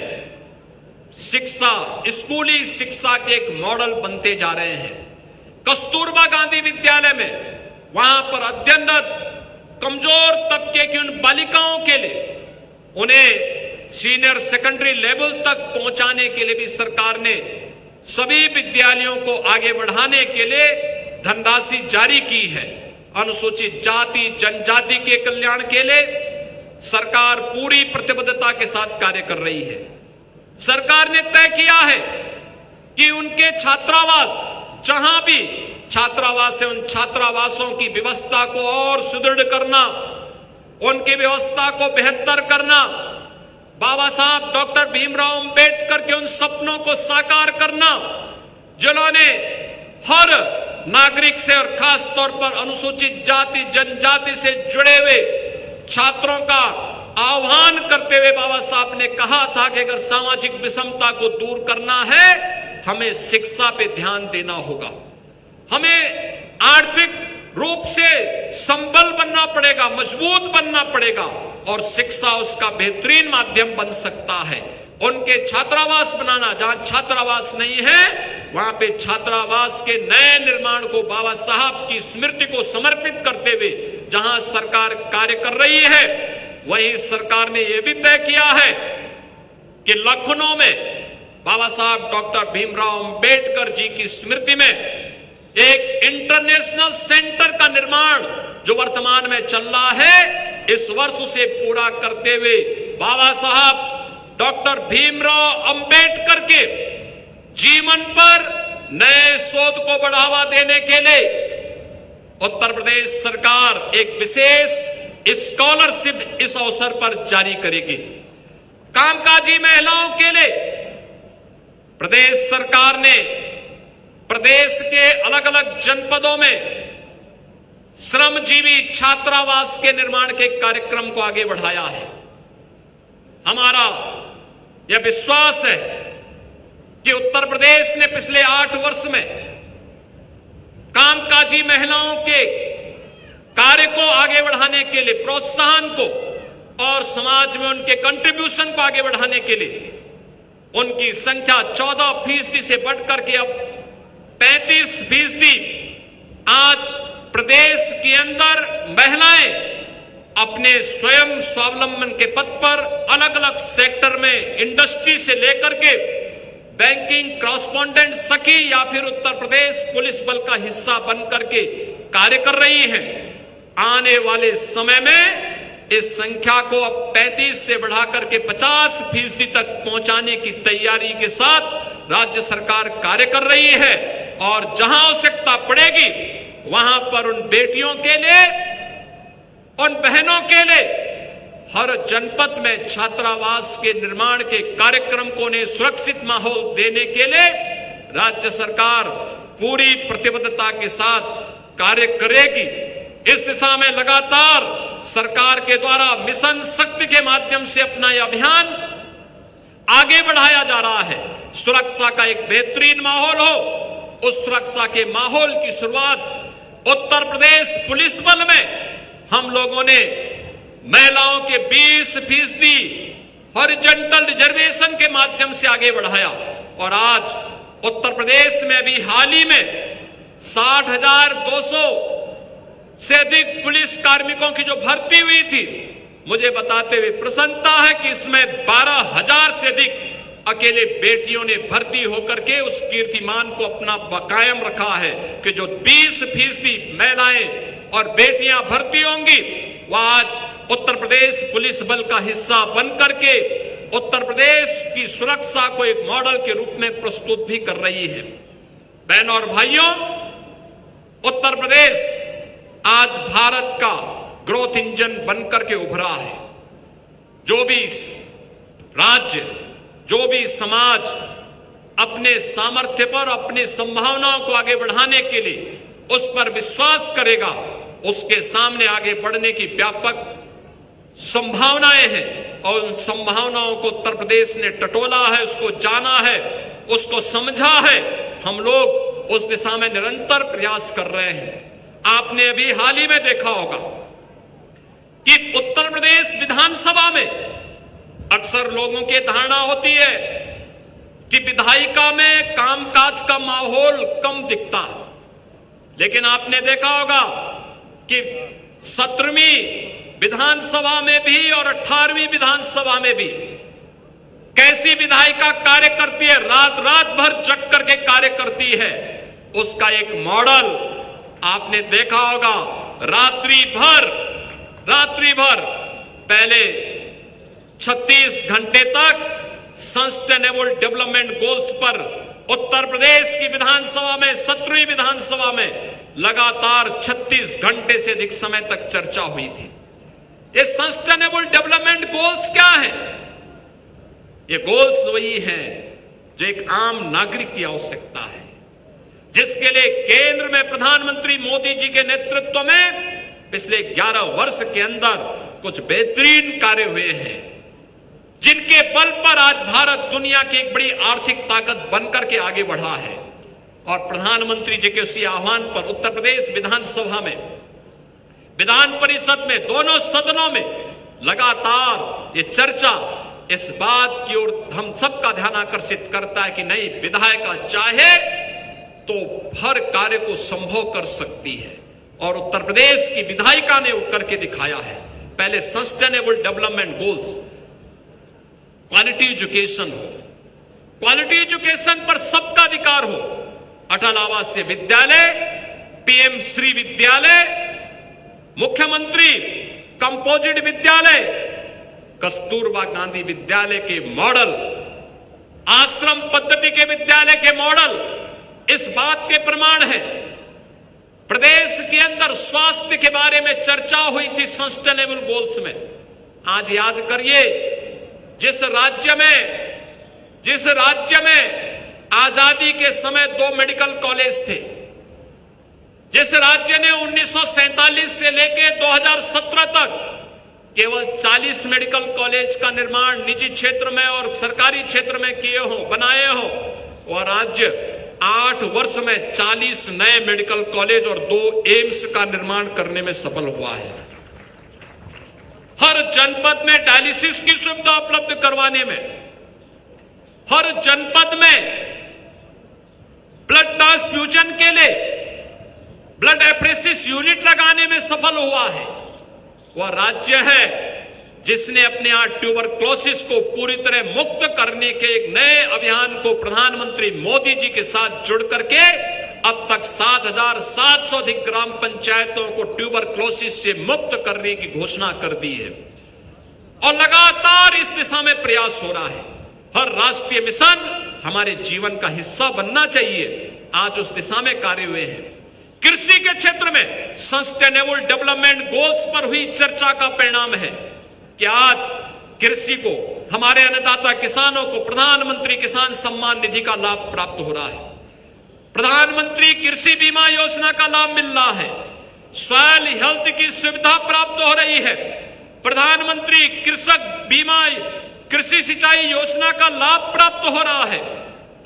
शिक्षा, स्कूली शिक्षा के एक मॉडल बनते जा रहे हैं। कस्तूरबा गांधी विद्यालय में वहां पर अत्यंत कमजोर तबके की उन बालिकाओं के लिए उन्हें सीनियर सेकेंडरी लेवल तक पहुंचाने के लिए भी सरकार ने सभी विद्यालयों को आगे बढ़ाने के लिए धनराशि जारी की है। अनुसूचित जाति जनजाति के कल्याण के लिए सरकार पूरी प्रतिबद्धता के साथ कार्य कर रही है। सरकार ने तय किया है कि उनके छात्रावास, जहां भी छात्रावास है, उन छात्रावासों की व्यवस्था को और सुदृढ़ करना, उनकी व्यवस्था को बेहतर करना, बाबा साहब डॉक्टर भीमराव अंबेडकर के उन सपनों को साकार करना जिन्होंने हर नागरिक से और खास तौर पर अनुसूचित जाति जनजाति से जुड़े हुए छात्रों का आह्वान करते हुए बाबा साहब ने कहा था कि अगर सामाजिक विषमता को दूर करना है, हमें शिक्षा पे ध्यान देना होगा। हमें आर्थिक रूप से संबल बनना पड़ेगा, मजबूत बनना पड़ेगा और शिक्षा उसका बेहतरीन माध्यम बन सकता है। उनके छात्रावास बनाना, जहां छात्रावास नहीं है वहां पे छात्रावास के नए निर्माण को बाबा साहब की स्मृति को समर्पित करते हुए जहां सरकार कार्य कर रही है, वहीं सरकार ने यह भी तय किया है कि लखनऊ में बाबा साहब डॉक्टर भीमराव अंबेडकर जी की स्मृति में एक इंटरनेशनल सेंटर का निर्माण जो वर्तमान में चल रहा है, इस वर्ष उसे पूरा करते हुए बाबा साहब डॉक्टर भीमराव अंबेडकर के जीवन पर नए शोध को बढ़ावा देने के लिए उत्तर प्रदेश सरकार एक विशेष स्कॉलरशिप इस अवसर पर जारी करेगी। कामकाजी महिलाओं के लिए प्रदेश सरकार ने प्रदेश के अलग अलग जनपदों में श्रमजीवी छात्रावास के निर्माण के कार्यक्रम को आगे बढ़ाया है। हमारा यह विश्वास है कि उत्तर प्रदेश ने पिछले 8 वर्ष में कामकाजी महिलाओं के कार्य को आगे बढ़ाने के लिए, प्रोत्साहन को और समाज में उनके कंट्रीब्यूशन को आगे बढ़ाने के लिए उनकी संख्या 14% से बढ़कर के अब 35% आज प्रदेश के अंदर महिलाएं अपने स्वयं स्वावलंबन के पथ पर अलग अलग सेक्टर में, इंडस्ट्री से लेकर के बैंकिंग कॉरेस्पॉन्डेंट सखी या फिर उत्तर प्रदेश पुलिस बल का हिस्सा बन करके कार्य कर रही हैं। आने वाले समय में इस संख्या को अब 35 से बढ़ाकर के 50% तक पहुंचाने की तैयारी के साथ राज्य सरकार कार्य कर रही है और जहां आवश्यकता पड़ेगी वहां पर उन बेटियों के लिए, उन बहनों के लिए हर जनपद में छात्रावास के निर्माण के कार्यक्रम को उन्हें सुरक्षित माहौल देने के लिए राज्य सरकार पूरी प्रतिबद्धता के साथ कार्य करेगी। इस दिशा में लगातार सरकार के द्वारा मिशन शक्ति के माध्यम से अपना यह अभियान आगे बढ़ाया जा रहा है। सुरक्षा का एक बेहतरीन माहौल हो, उस सुरक्षा के माहौल की शुरुआत उत्तर प्रदेश पुलिस बल में हम लोगों ने महिलाओं के 20% हॉरिजॉन्टल रिजर्वेशन के माध्यम से आगे बढ़ाया और आज उत्तर प्रदेश में भी हाल ही में 60,200 से अधिक पुलिस कार्मिकों की जो भर्ती हुई थी, मुझे बताते हुए प्रसन्नता है कि इसमें 12,000 से अधिक अकेले बेटियों ने भर्ती होकर के उस कीर्तिमान को अपना कायम रखा है कि जो 20% महिलाएं और बेटियां भर्ती होंगी वह आज उत्तर प्रदेश पुलिस बल का हिस्सा बन करके उत्तर प्रदेश की सुरक्षा को एक मॉडल के रूप में प्रस्तुत भी कर रही है। बहनों और भाइयों, उत्तर प्रदेश आज भारत का ग्रोथ इंजन बनकर के उभरा है। जो भी राज्य, जो भी समाज अपने सामर्थ्य पर, अपनी संभावनाओं को आगे बढ़ाने के लिए उस पर विश्वास करेगा, उसके सामने आगे बढ़ने की व्यापक संभावनाएं हैं और उन संभावनाओं को उत्तर प्रदेश ने टटोला है, उसको जाना है, उसको समझा है। हम लोग उस दिशा में निरंतर प्रयास कर रहे हैं। आपने अभी हाल ही में देखा होगा कि उत्तर प्रदेश विधानसभा में अक्सर लोगों की धारणा होती है कि विधायिका में कामकाज का माहौल कम दिखता है, लेकिन आपने देखा होगा कि 17वीं विधानसभा में भी और 18वीं विधानसभा में भी कैसी विधायिका कार्य करती है, रात रात भर जग करके कार्य करती है। उसका एक मॉडल आपने देखा होगा। रात्रि भर पहले 36 घंटे तक सस्टेनेबल डेवलपमेंट गोल्स पर उत्तर प्रदेश की विधानसभा में 17वीं विधानसभा में लगातार 36 घंटे से अधिक समय तक चर्चा हुई थी। ये सस्टेनेबल डेवलपमेंट गोल्स क्या है? ये गोल्स वही हैं जो एक आम नागरिक की आवश्यकता है, जिसके लिए केंद्र में प्रधानमंत्री मोदी जी के नेतृत्व में पिछले 11 वर्ष के अंदर कुछ बेहतरीन कार्य हुए हैं, जिनके बल पर आज भारत दुनिया की एक बड़ी आर्थिक ताकत बनकर के आगे बढ़ा है। और प्रधानमंत्री जी के उसी आह्वान पर उत्तर प्रदेश विधानसभा में, विधान परिषद में, दोनों सदनों में लगातार ये चर्चा इस बात की ओर हम सबका ध्यान आकर्षित करता है कि नहीं, विधायिका चाहे तो हर कार्य को संभव कर सकती है। और उत्तर प्रदेश की विधायिका ने वो करके दिखाया है। पहले sustainable development goals, quality education हो, क्वालिटी एजुकेशन पर सबका अधिकार हो, अटल आवासीय विद्यालय, पीएम श्री विद्यालय, मुख्यमंत्री कंपोजिट विद्यालय, कस्तूरबा गांधी विद्यालय के मॉडल, आश्रम पद्धति के विद्यालय के मॉडल इस बात के प्रमाण है। प्रदेश के अंदर स्वास्थ्य के बारे में चर्चा हुई थी सस्टेनेबल गोल्स में। आज याद करिए, जिस राज्य में आजादी के समय 2 मेडिकल कॉलेज थे, जिस राज्य ने 1947 से लेकर 2017 तक केवल 40 मेडिकल कॉलेज का निर्माण निजी क्षेत्र में और सरकारी क्षेत्र में किए हो, बनाए हो, वह राज्य 8 वर्ष में 40 नए मेडिकल कॉलेज और 2 एम्स का निर्माण करने में सफल हुआ है। हर जनपद में डायलिसिस की सुविधा उपलब्ध करवाने में, हर जनपद में ब्लड ट्रांसफ्यूजन के लिए ब्लड एफरेसिस यूनिट लगाने में सफल हुआ है। वह राज्य है जिसने अपने यहां ट्यूबरक्लोसिस को पूरी तरह मुक्त करने के एक नए अभियान को प्रधानमंत्री मोदी जी के साथ जुड़ करके अब तक 7,700 अधिक ग्राम पंचायतों को ट्यूबरक्लोसिस से मुक्त करने की घोषणा कर दी है। और लगातार इस दिशा में प्रयास हो रहा है। हर राष्ट्रीय मिशन हमारे जीवन का हिस्सा बनना चाहिए। आज उस दिशा में कार्य हुए हैं। कृषि के क्षेत्र में सस्टेनेबल डेवलपमेंट गोल्स पर हुई चर्चा का परिणाम है कि आज कृषि को, हमारे अन्नदाता किसानों को प्रधानमंत्री किसान सम्मान निधि का लाभ प्राप्त हो रहा है। प्रधानमंत्री कृषि बीमा योजना का लाभ मिल रहा है। सॉइल हेल्थ की सुविधा प्राप्त हो रही है। प्रधानमंत्री कृषक बीमा, कृषि सिंचाई योजना का लाभ प्राप्त हो रहा है।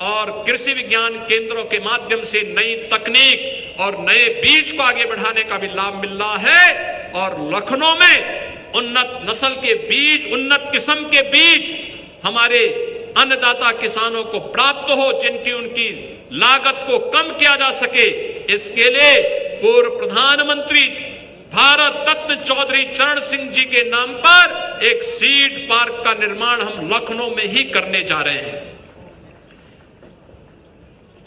और कृषि विज्ञान केंद्रों के माध्यम से नई तकनीक और नए बीज को आगे बढ़ाने का भी लाभ मिल रहा है। और लखनऊ में उन्नत नस्ल के बीज, उन्नत किस्म के बीज हमारे अन्नदाता किसानों को प्राप्त हो, जिनकी उनकी लागत को कम किया जा सके। इसके लिए पूर्व प्रधानमंत्री भारत रत्न चौधरी चरण सिंह जी के नाम पर एक सीड पार्क का निर्माण हम लखनऊ में ही करने जा रहे हैं।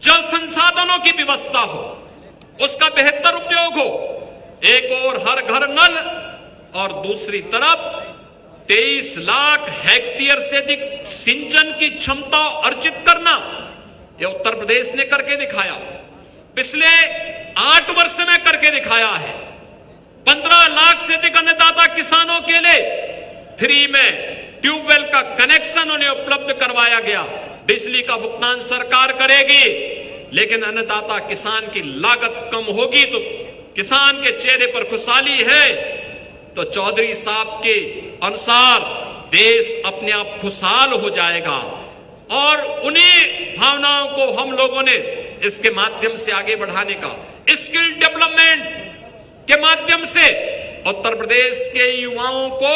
जल संसाधनों की व्यवस्था हो, उसका बेहतर उपयोग हो। एक ओर हर घर नल और दूसरी तरफ 23 लाख हेक्टेयर से अधिक सिंचन की क्षमता अर्जित करना, यह उत्तर प्रदेश ने करके दिखाया। पिछले 8 वर्ष में करके दिखाया है। 15 लाख से अधिक अन्नदाता किसानों के लिए फ्री में ट्यूबवेल का कनेक्शन उन्हें उपलब्ध करवाया गया। बिजली का भुगतान सरकार करेगी, लेकिन अन्नदाता किसान की लागत कम होगी तो किसान के चेहरे पर खुशहाली है। तो चौधरी साहब के अनुसार देश अपने आप खुशहाल हो जाएगा। और उन्हीं भावनाओं को हम लोगों ने इसके माध्यम से आगे बढ़ाने का, स्किल डेवलपमेंट के माध्यम से उत्तर प्रदेश के युवाओं को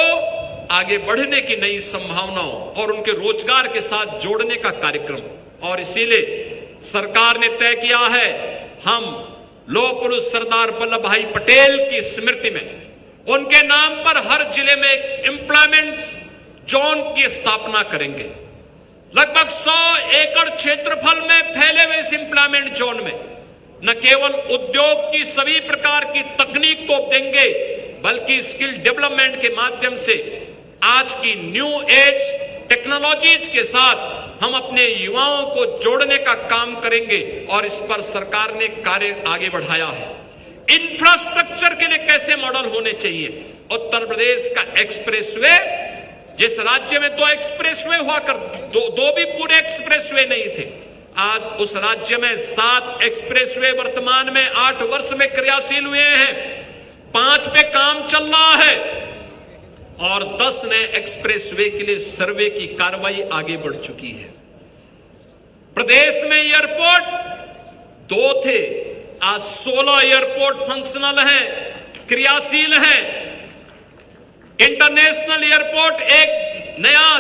आगे बढ़ने की नई संभावनाओं और उनके रोजगार के साथ जोड़ने का कार्यक्रम। और इसीलिए सरकार ने तय किया है, हम लौह पुरुष सरदार वल्लभ भाई पटेल की स्मृति में उनके नाम पर हर जिले में एक एम्प्लॉयमेंट जोन की स्थापना करेंगे। लगभग 100 एकड़ क्षेत्रफल में फैले हुए इस एम्प्लॉयमेंट जोन में न केवल उद्योग की सभी प्रकार की तकनीक को देंगे, बल्कि स्किल डेवलपमेंट के माध्यम से आज की न्यू एज टेक्नोलॉजीज के साथ हम अपने युवाओं को जोड़ने का काम करेंगे। और इस पर सरकार ने कार्य आगे बढ़ाया है। इंफ्रास्ट्रक्चर के लिए कैसे मॉडल होने चाहिए। उत्तर प्रदेश का एक्सप्रेसवे, जिस राज्य में 2 एक्सप्रेसवे हुआ कर, दो भी पूरे एक्सप्रेसवे नहीं थे, आज उस राज्य में 7 एक्सप्रेसवे वर्तमान में 8 वर्ष में क्रियाशील हुए हैं। 5 पे काम चल रहा है और 10 नए एक्सप्रेसवे के लिए सर्वे की कार्रवाई आगे बढ़ चुकी है। प्रदेश में एयरपोर्ट 2 थे, आज 16 एयरपोर्ट फंक्शनल हैं, क्रियाशील हैं। इंटरनेशनल एयरपोर्ट एक नया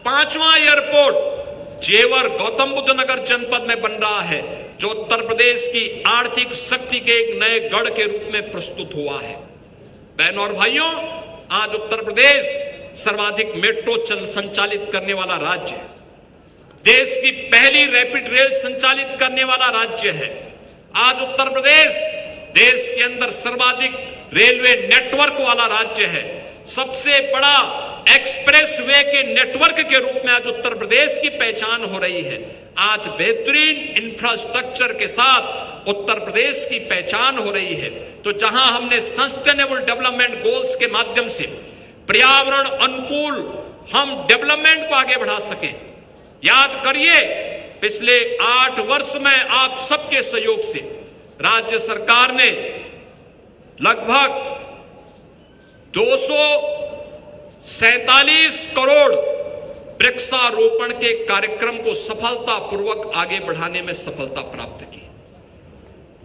5वां एयरपोर्ट जेवर गौतम बुद्ध नगर जनपद में बन रहा है, जो उत्तर प्रदेश की आर्थिक शक्ति के एक नए गढ़ के रूप में प्रस्तुत हुआ है। बहनों और भाइयों, आज उत्तर प्रदेश सर्वाधिक मेट्रो संचालित करने वाला राज्य है। देश की पहली रैपिड रेल संचालित करने वाला राज्य है। आज उत्तर प्रदेश देश के अंदर सर्वाधिक रेलवे नेटवर्क वाला राज्य है। सबसे बड़ा एक्सप्रेस वे के नेटवर्क के रूप में आज उत्तर प्रदेश की पहचान हो रही है। आज बेहतरीन इंफ्रास्ट्रक्चर के साथ उत्तर प्रदेश की पहचान हो रही है। तो जहां हमने सस्टेनेबल डेवलपमेंट गोल्स के माध्यम से पर्यावरण अनुकूल हम डेवलपमेंट को आगे बढ़ा सके। याद करिए, पिछले 8 वर्ष में आप सबके सहयोग से राज्य सरकार ने लगभग 247 करोड़ वृक्षारोपण के कार्यक्रम को सफलतापूर्वक आगे बढ़ाने में सफलता प्राप्त की।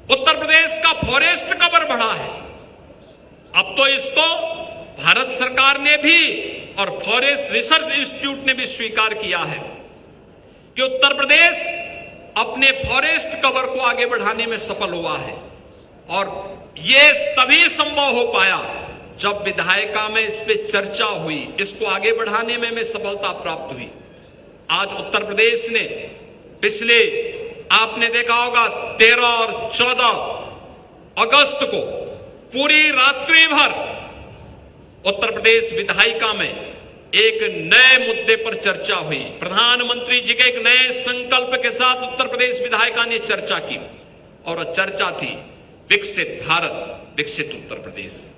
उत्तर प्रदेश का फॉरेस्ट कवर बढ़ा है। अब तो इसको भारत सरकार ने भी और फॉरेस्ट रिसर्च इंस्टीट्यूट ने भी स्वीकार किया है कि उत्तर प्रदेश अपने फॉरेस्ट कवर को आगे बढ़ाने में सफल हुआ है। और यह तभी संभव हो पाया जब विधायिका में इस पे चर्चा हुई, इसको आगे बढ़ाने में सफलता प्राप्त हुई। आज उत्तर प्रदेश ने पिछले, आपने देखा होगा, 13 और 14 अगस्त को पूरी रात्रि भर उत्तर प्रदेश विधायिका में एक नए मुद्दे पर चर्चा हुई। प्रधानमंत्री जी के एक नए संकल्प के साथ उत्तर प्रदेश विधायिका ने चर्चा की और चर्चा थी विकसित भारत, विकसित उत्तर प्रदेश।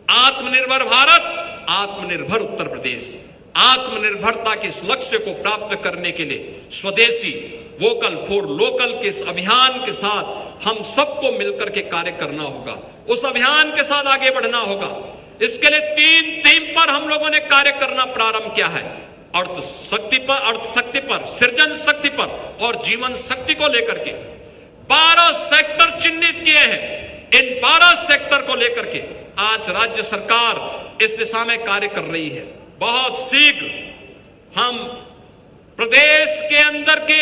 आत्मनिर्भर भारत, आत्मनिर्भर उत्तर प्रदेश। आत्मनिर्भरता के इस लक्ष्य को प्राप्त करने के लिए स्वदेशी, वोकल फॉर लोकल के इस अभियान के साथ हम सबको मिलकर के कार्य करना होगा। उस अभियान के साथ आगे बढ़ना होगा। इसके लिए 3 थीम पर हम लोगों ने कार्य करना प्रारंभ किया है। अर्थ शक्ति पर, सृजन शक्ति पर और जीवन शक्ति को लेकर के 12 सेक्टर चिन्हित किए हैं। इन 12 सेक्टर को लेकर के आज राज्य सरकार इस दिशा में कार्य कर रही है। बहुत शीघ्र हम प्रदेश के अंदर के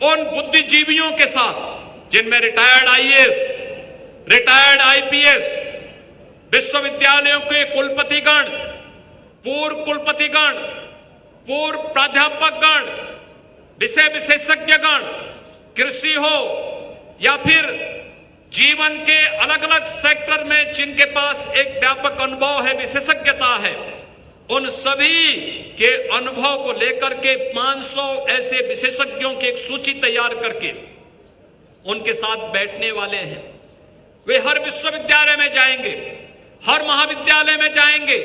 उन बुद्धिजीवियों के साथ जिनमें रिटायर्ड आईएएस, रिटायर्ड आईपीएस, विश्वविद्यालयों के कुलपतिगण, पूर्व कुलपतिगण, पूर्व प्राध्यापकगण, विषय विशेषज्ञगण, कृषि हो या फिर जीवन के अलग अलग सेक्टर में जिनके पास एक व्यापक अनुभव है, विशेषज्ञता है, उन सभी के अनुभव को लेकर के 500 ऐसे विशेषज्ञों की एक सूची तैयार करके उनके साथ बैठने वाले हैं। वे हर विश्वविद्यालय में जाएंगे, हर महाविद्यालय में जाएंगे।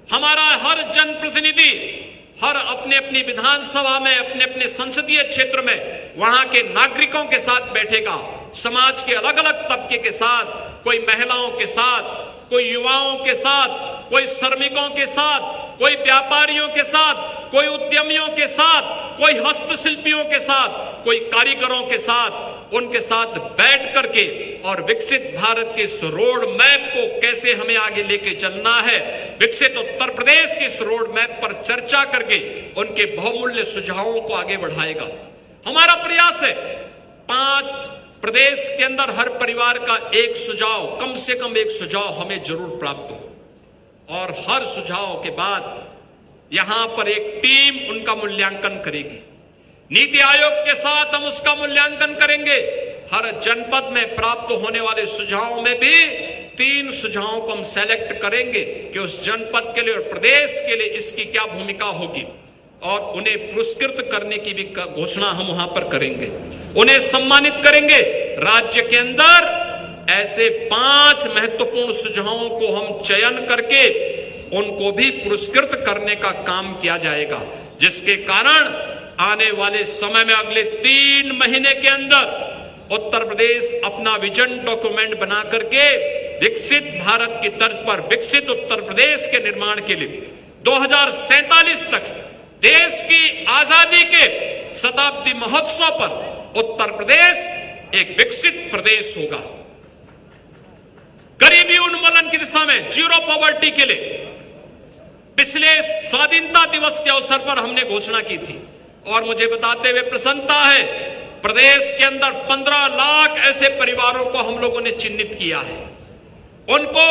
हमारा हर जनप्रतिनिधि हर अपने अपनी विधानसभा में, अपने अपने संसदीय क्षेत्र में वहां के नागरिकों के साथ बैठेगा, समाज के अलग अलग तबके के साथ, कोई महिलाओं के साथ, कोई युवाओं के साथ, कोई श्रमिकों के साथ, कोई व्यापारियों के साथ, कोई उद्यमियों के साथ, कोई हस्तशिल्पियों के साथ, कोई कारीगरों के साथ, उनके साथ बैठ करके और विकसित भारत के इस रोड मैप को कैसे हमें आगे लेके चलना है, विकसित उत्तर प्रदेश के इस रोड मैप पर चर्चा करके उनके बहुमूल्य सुझावों को आगे बढ़ाएगा। हमारा प्रयास है 5 प्रदेश के अंदर हर परिवार का एक सुझाव, कम से कम एक सुझाव हमें जरूर प्राप्त हो और हर सुझाव के बाद यहां पर एक टीम उनका मूल्यांकन करेगी। नीति आयोग के साथ हम उसका मूल्यांकन करेंगे। हर जनपद में प्राप्त होने वाले सुझावों में भी 3 सुझावों को हम सेलेक्ट करेंगे कि उस जनपद के लिए और प्रदेश के लिए इसकी क्या भूमिका होगी और उन्हें पुरस्कृत करने की भी घोषणा हम वहां पर करेंगे, उन्हें सम्मानित करेंगे। राज्य के अंदर ऐसे 5 महत्वपूर्ण सुझावों को हम चयन करके उनको भी पुरस्कृत करने का काम किया जाएगा, जिसके कारण आने वाले समय में अगले 3 महीने के अंदर उत्तर प्रदेश अपना विजन डॉक्यूमेंट बना करके विकसित भारत की तर्ज पर विकसित उत्तर प्रदेश के निर्माण के लिए 2047 तक देश की आजादी के शताब्दी महोत्सव पर उत्तर प्रदेश एक विकसित प्रदेश होगा। गरीबी उन्मूलन की दिशा में जीरो पॉवर्टी के लिए पिछले स्वाधीनता दिवस के अवसर पर हमने घोषणा की थी और मुझे बताते हुए प्रसन्नता है, प्रदेश के अंदर 15 लाख ऐसे परिवारों को हम लोगों ने चिन्हित किया है। उनको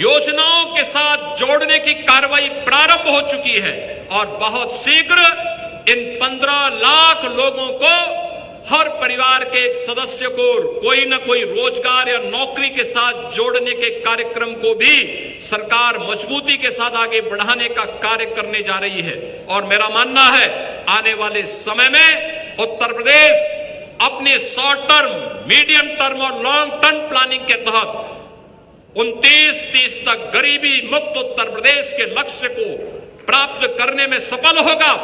योजनाओं के साथ जोड़ने की कार्रवाई प्रारंभ हो चुकी है और बहुत शीघ्र इन 15 लाख लोगों को, हर परिवार के एक सदस्य को कोई ना कोई रोजगार या नौकरी के साथ जोड़ने के कार्यक्रम को भी सरकार मजबूती के साथ आगे बढ़ाने का कार्य करने जा रही है। और मेरा मानना है आने वाले समय में उत्तर प्रदेश अपने शॉर्ट टर्म, मीडियम टर्म और लॉन्ग टर्म प्लानिंग के तहत 29-30 तक गरीबी मुक्त उत्तर प्रदेश के लक्ष्य को प्राप्त करने में सफल होगा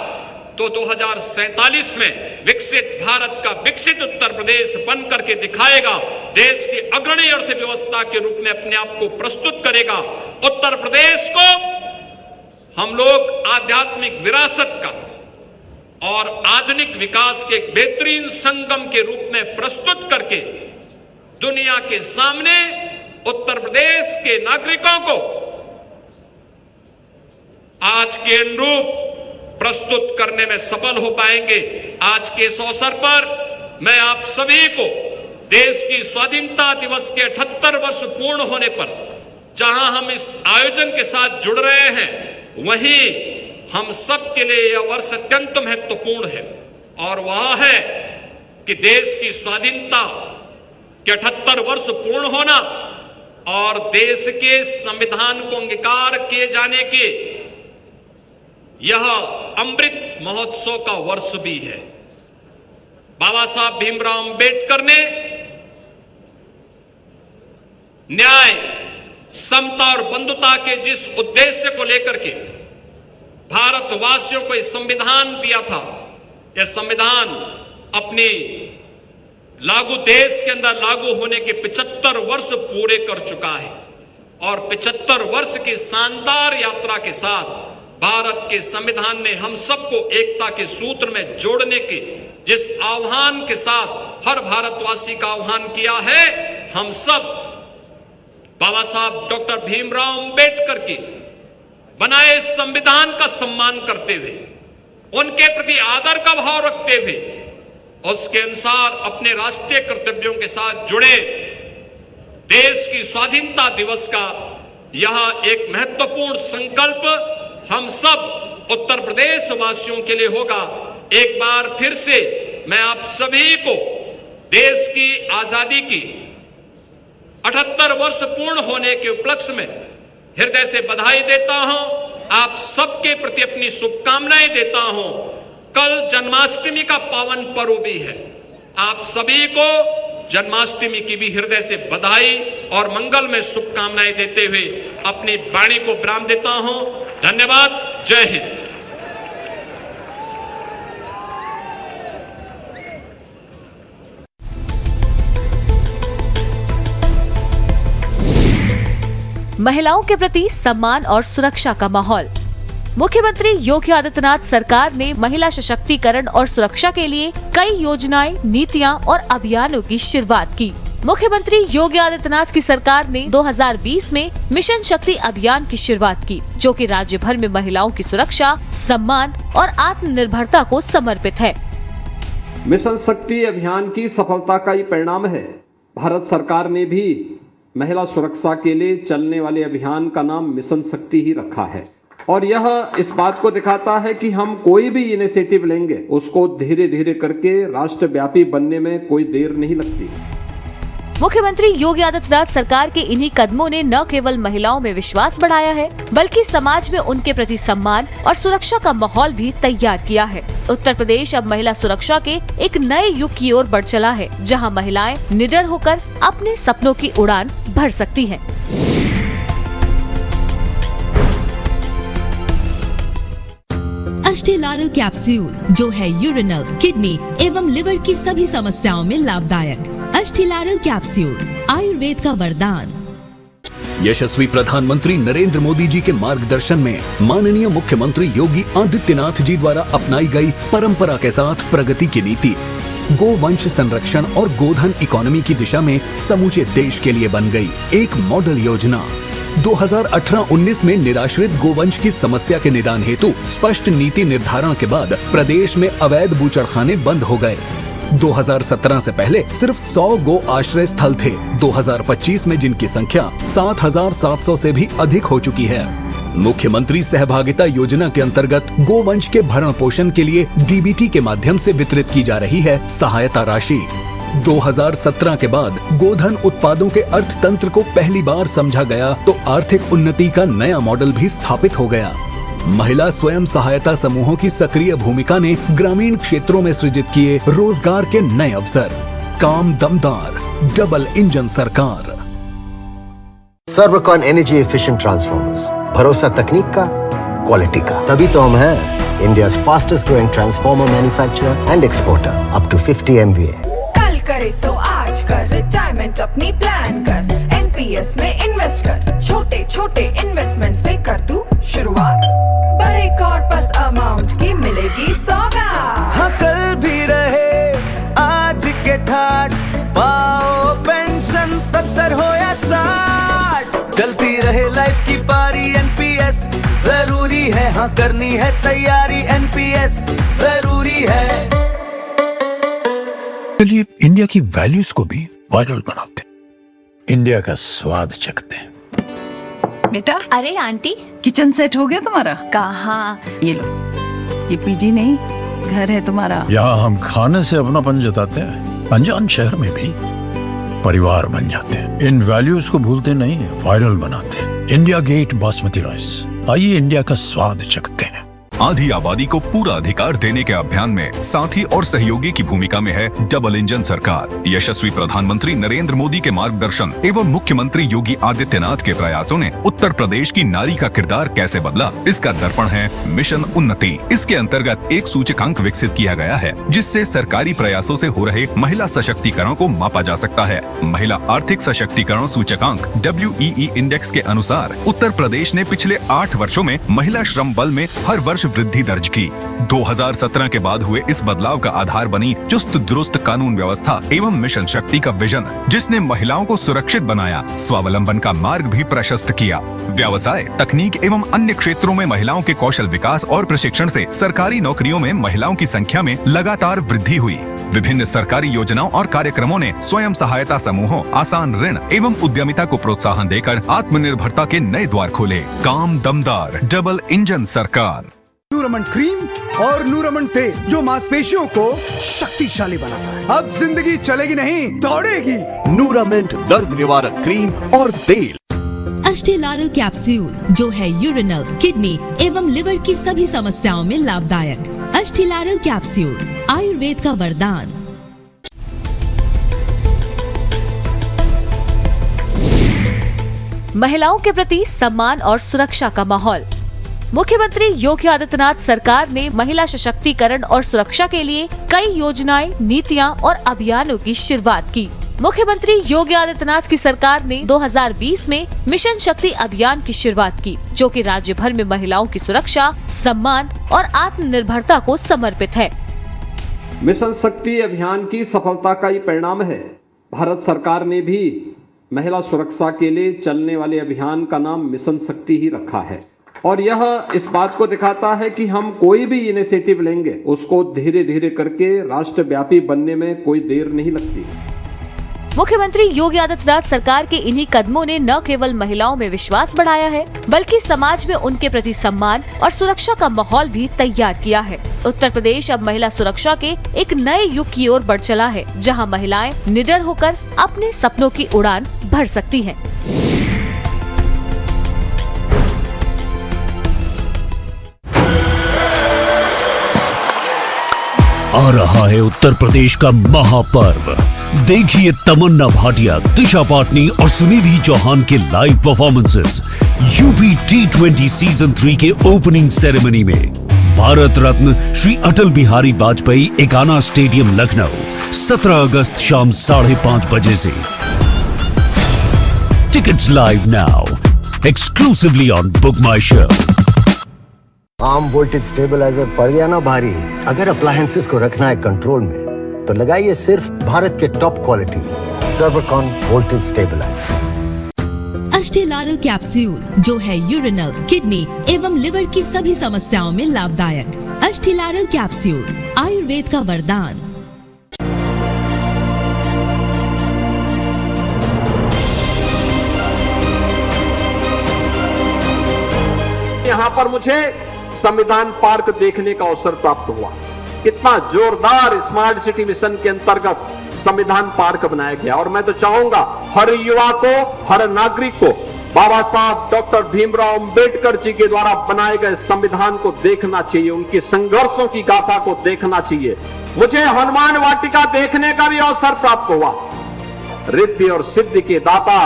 तो 2047 में विकसित भारत का विकसित उत्तर प्रदेश बन करके दिखाएगा, देश की अग्रणी अर्थव्यवस्था के रूप में अपने आप को प्रस्तुत करेगा। उत्तर प्रदेश को हम लोग आध्यात्मिक विरासत का और आधुनिक विकास के एक बेहतरीन संगम के रूप में प्रस्तुत करके दुनिया के सामने उत्तर प्रदेश के नागरिकों को आज के अनुरूप प्रस्तुत करने में सफल हो पाएंगे। आज के इस अवसर पर मैं आप सभी को देश की स्वाधीनता दिवस के 78 वर्ष पूर्ण होने पर जहां हम इस आयोजन के साथ जुड़ रहे हैं, वहीं हम सब के लिए यह वर्ष अत्यंत महत्वपूर्ण है और वह है कि देश की स्वाधीनता के 78 वर्ष पूर्ण होना और देश के संविधान को अंगीकार किए जाने के यह अमृत महोत्सव का वर्ष भी है। बाबा साहब भीमराव अंबेडकर ने न्याय, समता और बंधुता के जिस उद्देश्य को लेकर के भारतवासियों को यह संविधान दिया था, यह संविधान अपनी लागू देश के अंदर लागू होने के 75 वर्ष पूरे कर चुका है और 75 वर्ष की शानदार यात्रा के साथ भारत के संविधान ने हम सबको एकता के सूत्र में जोड़ने के जिस आह्वान के साथ हर भारतवासी का आह्वान किया है, हम सब बाबा साहब डॉक्टर भीमराव अंबेडकर के बनाए संविधान का सम्मान करते हुए, उनके प्रति आदर का भाव रखते हुए, उसके अनुसार अपने राष्ट्रीय कर्तव्यों के साथ जुड़े देश की स्वाधीनता दिवस का यह एक महत्वपूर्ण संकल्प हम सब उत्तर प्रदेश वासियों के लिए होगा एक बार फिर से मैं आप सभी को देश की आजादी की 78 वर्ष पूर्ण होने के उपलक्ष्य में हृदय से बधाई देता हूं। आप सबके प्रति अपनी शुभकामनाएं देता हूं। कल जन्माष्टमी का पावन पर्व भी है। आप सभी को जन्माष्टमी की भी हृदय से बधाई और मंगल में शुभकामनाएं देते हुए अपनी वाणी को विराम देता हूं। धन्यवाद। जय हिंद। महिलाओं के प्रति सम्मान और सुरक्षा का माहौल। मुख्यमंत्री योगी आदित्यनाथ सरकार ने महिला सशक्तिकरण और सुरक्षा के लिए कई योजनाएं, नीतियां और अभियानों की शुरुआत की। मुख्यमंत्री योगी आदित्यनाथ की सरकार ने 2020 में मिशन शक्ति अभियान की शुरुआत की, जो कि राज्य भर में महिलाओं की सुरक्षा, सम्मान और आत्मनिर्भरता को समर्पित है। मिशन शक्ति अभियान की सफलता का ये परिणाम है। भारत सरकार ने भी महिला सुरक्षा के लिए चलने वाले अभियान का नाम मिशन शक्ति ही रखा है, और यह इस बात को दिखाता है कि हम कोई भी इनिशिएटिव लेंगे उसको धीरे धीरे करके राष्ट्रव्यापी बनने में कोई देर नहीं लगती। मुख्यमंत्री योगी आदित्यनाथ सरकार के इन्हीं कदमों ने न केवल महिलाओं में विश्वास बढ़ाया है, बल्कि समाज में उनके प्रति सम्मान और सुरक्षा का माहौल भी तैयार किया है। उत्तर प्रदेश अब महिला सुरक्षा के एक नए युग की ओर बढ़ चला है, जहां महिलाएं निडर होकर अपने सपनों की उड़ान भर सकती हैं। अष्टेलारल कैप्सूल, जो है यूरिनल, किडनी एवं लिवर की सभी समस्याओं में लाभदायक। अष्टेलारल कैप्सूल, आयुर्वेद का वरदान। यशस्वी प्रधानमंत्री नरेंद्र मोदी जी के मार्गदर्शन में माननीय मुख्यमंत्री योगी आदित्यनाथ जी द्वारा अपनाई गई परंपरा के साथ प्रगति की नीति गोवंश संरक्षण और गोधन इकोनॉमी की दिशा में समूचे देश के लिए बन गई एक मॉडल योजना। 2018-19 में निराश्रित गोवंश की समस्या के निदान हेतु स्पष्ट नीति निर्धारण के बाद प्रदेश में अवैध बूचड़खाने बंद हो गए। 2017 से पहले सिर्फ 100 गो आश्रय स्थल थे। 2025 में जिनकी संख्या 7,700 से भी अधिक हो चुकी है। मुख्यमंत्री सहभागिता योजना के अंतर्गत गोवंश के भरण पोषण के लिए डीबीटी के माध्यम से वितरित की जा रही है सहायता राशि। 2017 के बाद गोधन उत्पादों के अर्थतंत्र को पहली बार समझा गया तो आर्थिक उन्नति का नया मॉडल भी स्थापित हो गया। महिला स्वयं सहायता समूहों की सक्रिय भूमिका ने ग्रामीण क्षेत्रों में सृजित किए रोजगार के नए अवसर। काम दमदार, डबल इंजन सरकार। सर्वकॉन एनर्जी एफिशिएंट ट्रांसफॉर्मर्स, भरोसा तकनीक का, क्वालिटी का। तभी तो हम हैं India's fastest growing transformer manufacturer and exporter up to 50 MVA। कल करे सो आज कर, रिटायरमेंट अपनी प्लान कर, एनपीएस में इन्वेस्ट कर, छोटे छोटे इन्वेस्टमेंट से कर तू शुरुआत, बड़े कॉर्पस अमाउंट की मिलेगी सौगात। हाँ, कल भी रहे आज के ठाट, पाओ पेंशन 70 हो या 60, चलती रहे लाइफ की पारी। एनपीएस जरूरी है, हाँ करनी है तैयारी, एनपीएस जरूरी है। चलिए इंडिया की वैल्यूज को भी वायरल बनाते, इंडिया का स्वाद चखते हैं। बेटा, अरे आंटी, किचन सेट हो गया तुम्हारा? कहाँ? ये लो, ये पीजी नहीं घर है तुम्हारा। यहाँ हम खाने से अपनापन जताते हैं, अनजान शहर में भी परिवार बन जाते हैं। इन वैल्यूज को भूलते नहीं, वायरल बनाते हैं। इंडिया गेट बासमती राइस, आइए इंडिया का स्वाद चखते हैं। आधी आबादी को पूरा अधिकार देने के अभियान में साथी और सहयोगी की भूमिका में है डबल इंजन सरकार। यशस्वी प्रधानमंत्री नरेंद्र मोदी के मार्गदर्शन एवं मुख्यमंत्री योगी आदित्यनाथ के प्रयासों ने उत्तर प्रदेश की नारी का किरदार कैसे बदला, इसका दर्पण है मिशन उन्नति। इसके अंतर्गत एक सूचकांक विकसित किया गया है, जिससे सरकारी प्रयासों से हो रहे महिला सशक्तिकरण को मापा जा सकता है। महिला आर्थिक सशक्तिकरण सूचकांक WEE इंडेक्स के अनुसार उत्तर प्रदेश ने पिछले 8 वर्षों में महिला श्रम बल में हर वर्ष वृद्धि दर्ज की। 2017 के बाद हुए इस बदलाव का आधार बनी चुस्त दुरुस्त कानून व्यवस्था एवं मिशन शक्ति का विजन, जिसने महिलाओं को सुरक्षित बनाया, स्वावलंबन का मार्ग भी प्रशस्त किया। व्यवसाय, तकनीक एवं अन्य क्षेत्रों में महिलाओं के कौशल विकास और प्रशिक्षण से सरकारी नौकरियों में महिलाओं की संख्या में लगातार वृद्धि हुई। विभिन्न सरकारी योजनाओं और कार्यक्रमों ने स्वयं सहायता समूहों, आसान ऋण एवं उद्यमिता को प्रोत्साहन देकर आत्मनिर्भरता के नए द्वार खोले। काम दमदार, डबल इंजन सरकार। नूरामन क्रीम और नूरामन तेल, जो मांसपेशियों को शक्तिशाली बनाता है। अब जिंदगी चलेगी नहीं, दौड़ेगी। नूरामेंट दर्द निवारक क्रीम और तेल। अष्टिलारल कैप्सूल, जो है यूरिनल, किडनी एवं लिवर की सभी समस्याओं में लाभदायक। अष्टिलारल कैप्सूल, आयुर्वेद का वरदान। महिलाओं के प्रति सम्मान और सुरक्षा का माहौल। मुख्यमंत्री योगी आदित्यनाथ सरकार ने महिला सशक्तिकरण और सुरक्षा के लिए कई योजनाएं, नीतियां और अभियानों की शुरुआत की। मुख्यमंत्री योगी आदित्यनाथ की सरकार ने 2020 में मिशन शक्ति अभियान की शुरुआत की, जो कि राज्य भर में महिलाओं की सुरक्षा, सम्मान और आत्मनिर्भरता को समर्पित है। मिशन शक्ति अभियान की सफलता का ये परिणाम है। भारत सरकार ने भी महिला सुरक्षा के लिए चलने वाले अभियान का नाम मिशन शक्ति ही रखा है, और यह इस बात को दिखाता है कि हम कोई भी इनिशिएटिव लेंगे उसको धीरे धीरे करके राष्ट्रव्यापी बनने में कोई देर नहीं लगती। मुख्यमंत्री योगी आदित्यनाथ सरकार के इन्हीं कदमों ने न केवल महिलाओं में विश्वास बढ़ाया है, बल्कि समाज में उनके प्रति सम्मान और सुरक्षा का माहौल भी तैयार किया है। उत्तर प्रदेश अब महिला सुरक्षा के एक नए युग की ओर बढ़ चला है, जहां महिलाएं निडर होकर अपने सपनों की उड़ान भर सकती हैं। आ रहा है उत्तर प्रदेश का महापर्व। देखिए तमन्ना भाटिया, दिशा पाटनी और सुनिधि चौहान के live performances UP T20 season 3 के ओपनिंग सेरेमनी में। भारत रत्न श्री अटल बिहारी वाजपेयी एकाना स्टेडियम, लखनऊ, 17 अगस्त शाम 5:30 बजे से। Tickets live now, exclusively on Book My Show. Arm voltage stabilizer पड़ गया ना भारी। अगर अप्लायंसेस को रखना है कंट्रोल में, तो लगाइए सिर्फ भारत के top quality Servokon voltage stabilizer. अष्टिलारल कैप्सूल, जो है यूरिनल, किडनी एवं लिवर की सभी समस्याओं में लाभदायक। अष्टिलारल कैप्सूल, आयुर्वेद का वरदान। यहाँ पर मुझे संविधान पार्क देखने का अवसर प्राप्त हुआ। कितना जोरदार स्मार्ट सिटी मिशन के अंतर्गत संविधान पार्क बनाया गया, और मैं तो चाहूंगा हर युवा को, हर नागरिक को बाबा साहब डॉक्टर भीमराव अंबेडकर जी के द्वारा बनाए गए संविधान को देखना चाहिए, उनके संघर्षों की गाथा को देखना चाहिए। मुझे हनुमान वाटिका देखने का भी अवसर प्राप्त हुआ। रिद्धि और सिद्धि के दाता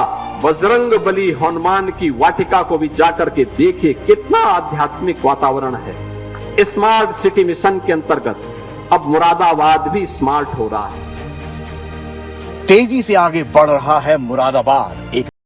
बजरंग बली हनुमान की वाटिका को भी जाकर के देखिए, कितना आध्यात्मिक वातावरण है। स्मार्ट सिटी मिशन के अंतर्गत अब मुरादाबाद भी स्मार्ट हो रहा है। तेजी से आगे बढ़ रहा है मुरादाबाद, एक